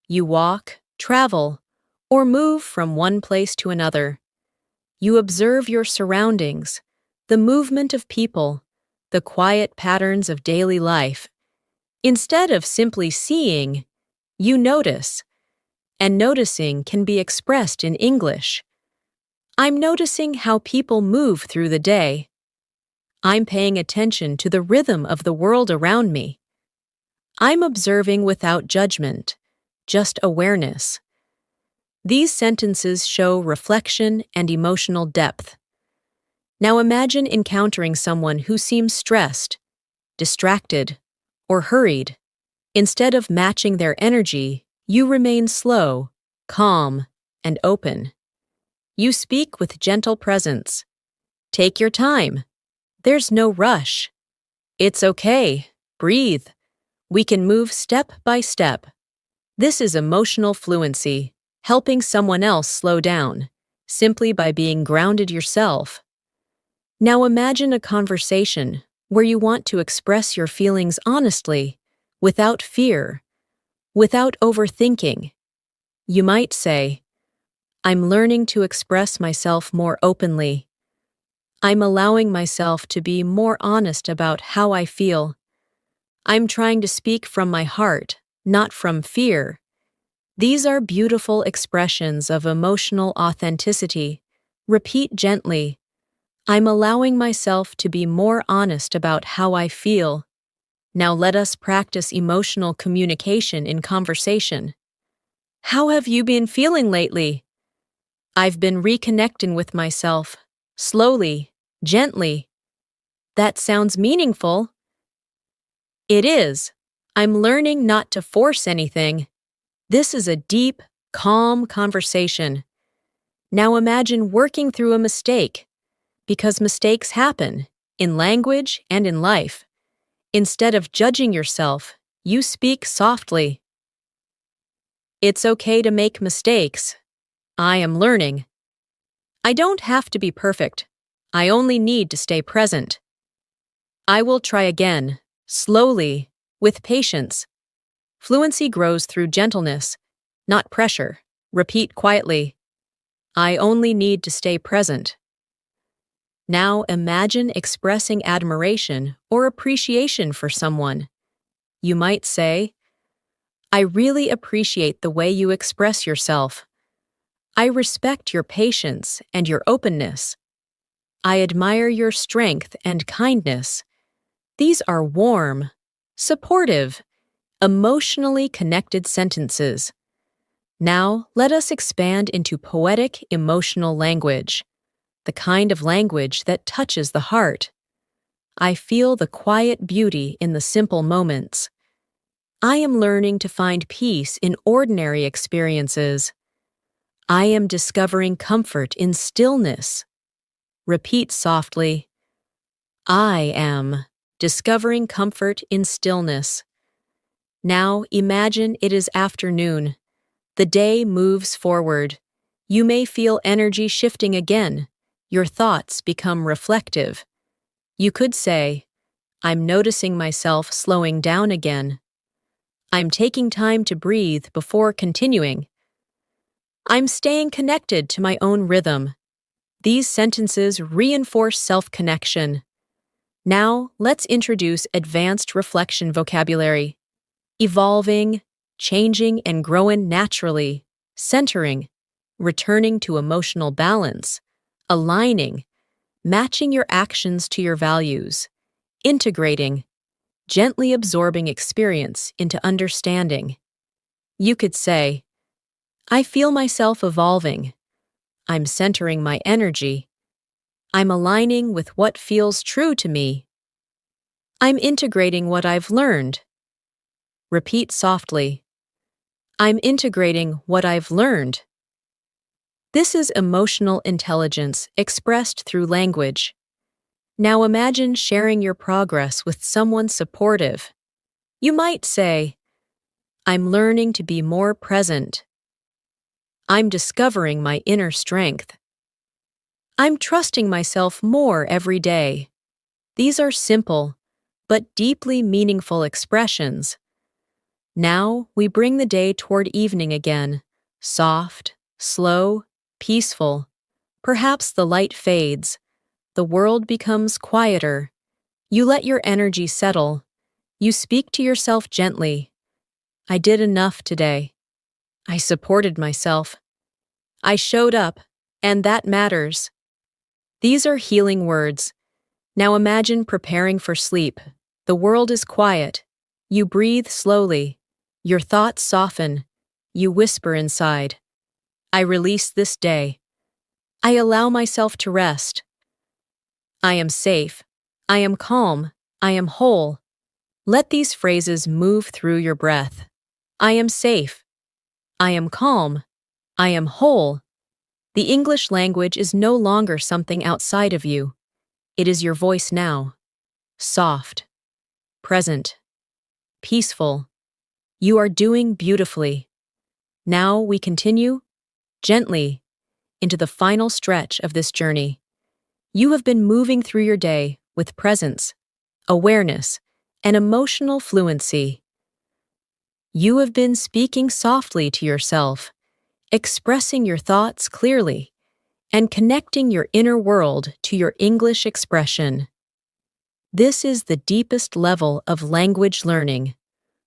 You walk, travel, or move from one place to another. You observe your surroundings, the movement of people, the quiet patterns of daily life. Instead of simply seeing, you notice, and noticing can be expressed in English. I'm noticing how people move through the day. I'm paying attention to the rhythm of the world around me. I'm observing without judgment, just awareness. These sentences show reflection and emotional depth. Now imagine encountering someone who seems stressed, distracted, or hurried. Instead of matching their energy, you remain slow, calm, and open. You speak with gentle presence. Take your time. There's no rush. It's okay. Breathe. We can move step by step. This is emotional fluency, helping someone else slow down, simply by being grounded yourself. Now imagine a conversation where you want to express your feelings honestly, without fear, without overthinking. You might say, I'm learning to express myself more openly. I'm allowing myself to be more honest about how I feel. I'm trying to speak from my heart, not from fear. These are beautiful expressions of emotional authenticity. Repeat gently. I'm allowing myself to be more honest about how I feel. Now let us practice emotional communication in conversation. How have you been feeling lately? I've been reconnecting with myself, slowly, gently. That sounds meaningful. It is. I'm learning not to force anything. This is a deep, calm conversation. Now imagine working through a mistake, because mistakes happen, in language and in life. Instead of judging yourself, you speak softly. It's okay to make mistakes. I am learning. I don't have to be perfect. I only need to stay present. I will try again, slowly, with patience. Fluency grows through gentleness, not pressure. Repeat quietly. I only need to stay present. Now imagine expressing admiration or appreciation for someone. You might say, I really appreciate the way you express yourself. I respect your patience and your openness. I admire your strength and kindness. These are warm, supportive, emotionally connected sentences. Now, let us expand into poetic emotional language, the kind of language that touches the heart. I feel the quiet beauty in the simple moments. I am learning to find peace in ordinary experiences. I am discovering comfort in stillness. Repeat softly, I am, discovering comfort in stillness. Now imagine it is afternoon. The day moves forward. You may feel energy shifting again. Your thoughts become reflective. You could say, I'm noticing myself slowing down again. I'm taking time to breathe before continuing. I'm staying connected to my own rhythm. These sentences reinforce self-connection. Now, let's introduce advanced reflection vocabulary. Evolving, changing and growing naturally, centering, returning to emotional balance, aligning, matching your actions to your values, integrating, gently absorbing experience into understanding. You could say, I feel myself evolving. I'm centering my energy. I'm aligning with what feels true to me. I'm integrating what I've learned. Repeat softly. I'm integrating what I've learned. This is emotional intelligence expressed through language. Now imagine sharing your progress with someone supportive. You might say, I'm learning to be more present. I'm discovering my inner strength. I'm trusting myself more every day. These are simple, but deeply meaningful expressions. Now we bring the day toward evening again, soft, slow, peaceful. Perhaps the light fades. The world becomes quieter. You let your energy settle. You speak to yourself gently. I did enough today. I supported myself. I showed up, and that matters. These are healing words. Now imagine preparing for sleep. The world is quiet. You breathe slowly. Your thoughts soften. You whisper inside. I release this day. I allow myself to rest. I am safe. I am calm. I am whole. Let these phrases move through your breath. I am safe. I am calm. I am whole. The English language is no longer something outside of you. It is your voice now. Soft. Present. Peaceful. You are doing beautifully. Now we continue, gently, into the final stretch of this journey. You have been moving through your day with presence, awareness, and emotional fluency. You have been speaking softly to yourself, expressing your thoughts clearly, and connecting your inner world to your English expression. This is the deepest level of language learning,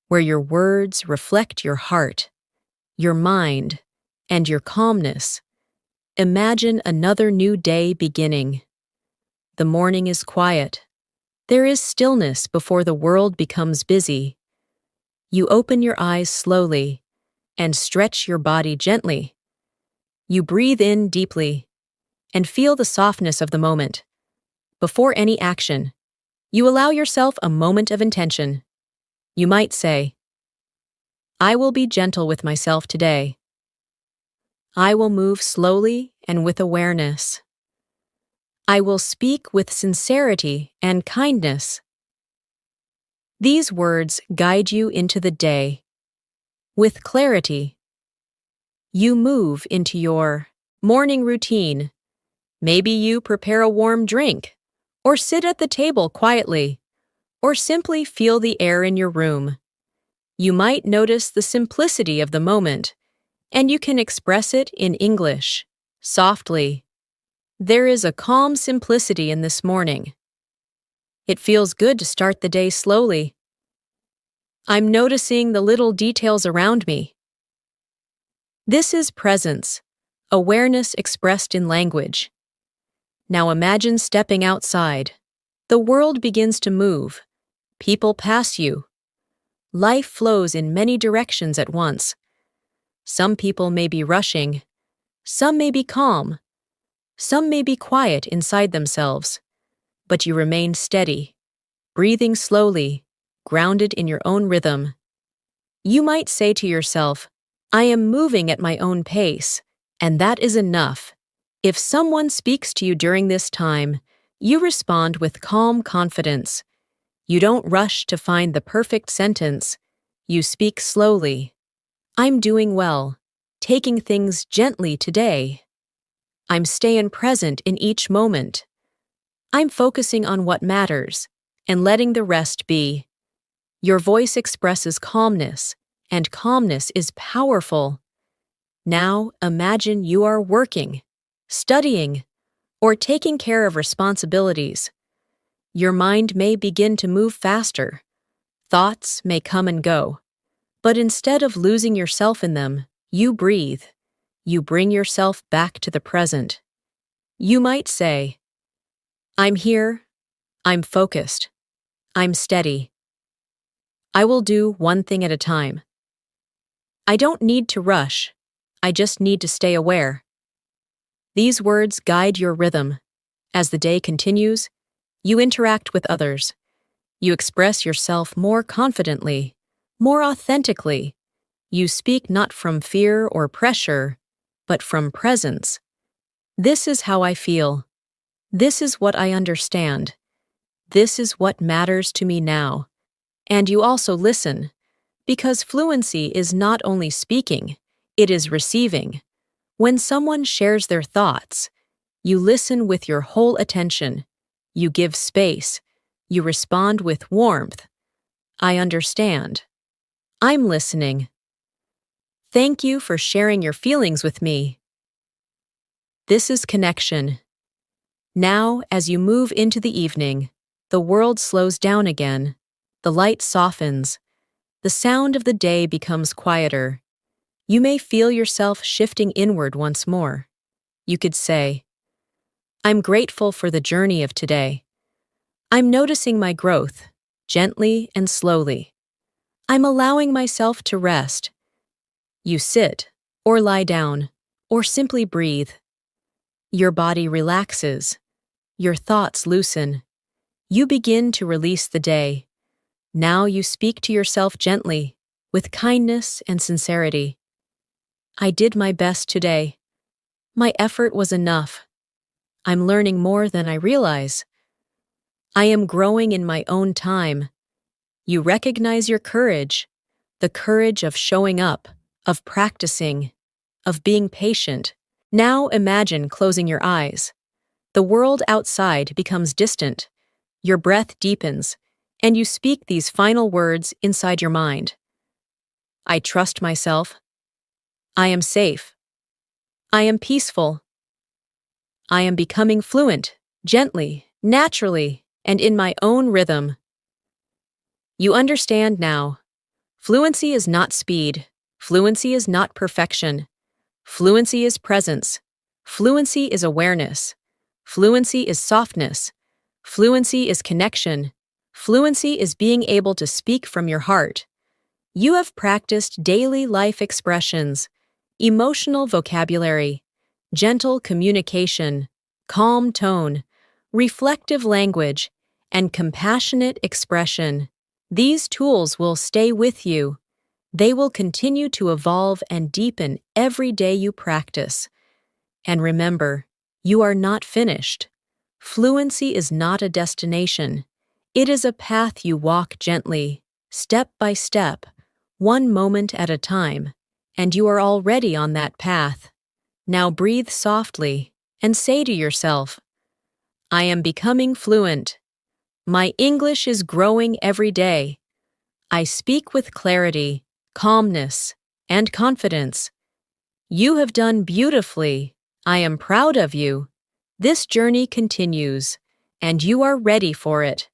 where your words reflect your heart, your mind, and your calmness. Imagine another new day beginning. The morning is quiet. There is stillness before the world becomes busy. You open your eyes slowly and stretch your body gently. You breathe in deeply and feel the softness of the moment. Before any action, you allow yourself a moment of intention. You might say, I will be gentle with myself today. I will move slowly and with awareness. I will speak with sincerity and kindness. These words guide you into the day. With clarity, you move into your morning routine. Maybe you prepare a warm drink, or sit at the table quietly, or simply feel the air in your room. You might notice the simplicity of the moment, and you can express it in English, softly. There is a calm simplicity in this morning. It feels good to start the day slowly. I'm noticing the little details around me. This is presence, awareness expressed in language. Now imagine stepping outside. The world begins to move. People pass you. Life flows in many directions at once. Some people may be rushing. Some may be calm. Some may be quiet inside themselves. But you remain steady, breathing slowly, grounded in your own rhythm. You might say to yourself, I am moving at my own pace, and that is enough. If someone speaks to you during this time, you respond with calm confidence. You don't rush to find the perfect sentence. You speak slowly. I'm doing well, taking things gently today. I'm staying present in each moment. I'm focusing on what matters and letting the rest be. Your voice expresses calmness, and calmness is powerful. Now imagine you are working, studying, or taking care of responsibilities. Your mind may begin to move faster. Thoughts may come and go. But instead of losing yourself in them, you breathe. You bring yourself back to the present. You might say, I'm here, I'm focused, I'm steady. I will do one thing at a time. I don't need to rush, I just need to stay aware. These words guide your rhythm. As the day continues, you interact with others. You express yourself more confidently, more authentically. You speak not from fear or pressure, but from presence. This is how I feel. This is what I understand. This is what matters to me now. And you also listen, because fluency is not only speaking, it is receiving. When someone shares their thoughts, you listen with your whole attention. You give space. You respond with warmth. I understand. I'm listening. Thank you for sharing your feelings with me. This is connection. Now, as you move into the evening, the world slows down again. The light softens. The sound of the day becomes quieter. You may feel yourself shifting inward once more. You could say, I'm grateful for the journey of today. I'm noticing my growth, gently and slowly. I'm allowing myself to rest. You sit, or lie down, or simply breathe. Your body relaxes. Your thoughts loosen. You begin to release the day. Now you speak to yourself gently, with kindness and sincerity. I did my best today. My effort was enough. I'm learning more than I realize. I am growing in my own time. You recognize your courage, the courage of showing up, of practicing, of being patient. Now imagine closing your eyes. The world outside becomes distant. Your breath deepens, and you speak these final words inside your mind. I trust myself. I am safe. I am peaceful. I am becoming fluent, gently, naturally, and in my own rhythm. You understand now. Fluency is not speed. Fluency is not perfection. Fluency is presence. Fluency is awareness. Fluency is softness. Fluency is connection. Fluency is being able to speak from your heart. You have practiced daily life expressions, emotional vocabulary, gentle communication, calm tone, reflective language, and compassionate expression. These tools will stay with you. They will continue to evolve and deepen every day you practice. And remember, you are not finished. Fluency is not a destination. It is a path you walk gently, step by step, one moment at a time, and you are already on that path. Now breathe softly and say to yourself, I am becoming fluent. My English is growing every day. I speak with clarity, calmness, and confidence. You have done beautifully. I am proud of you. This journey continues, and you are ready for it.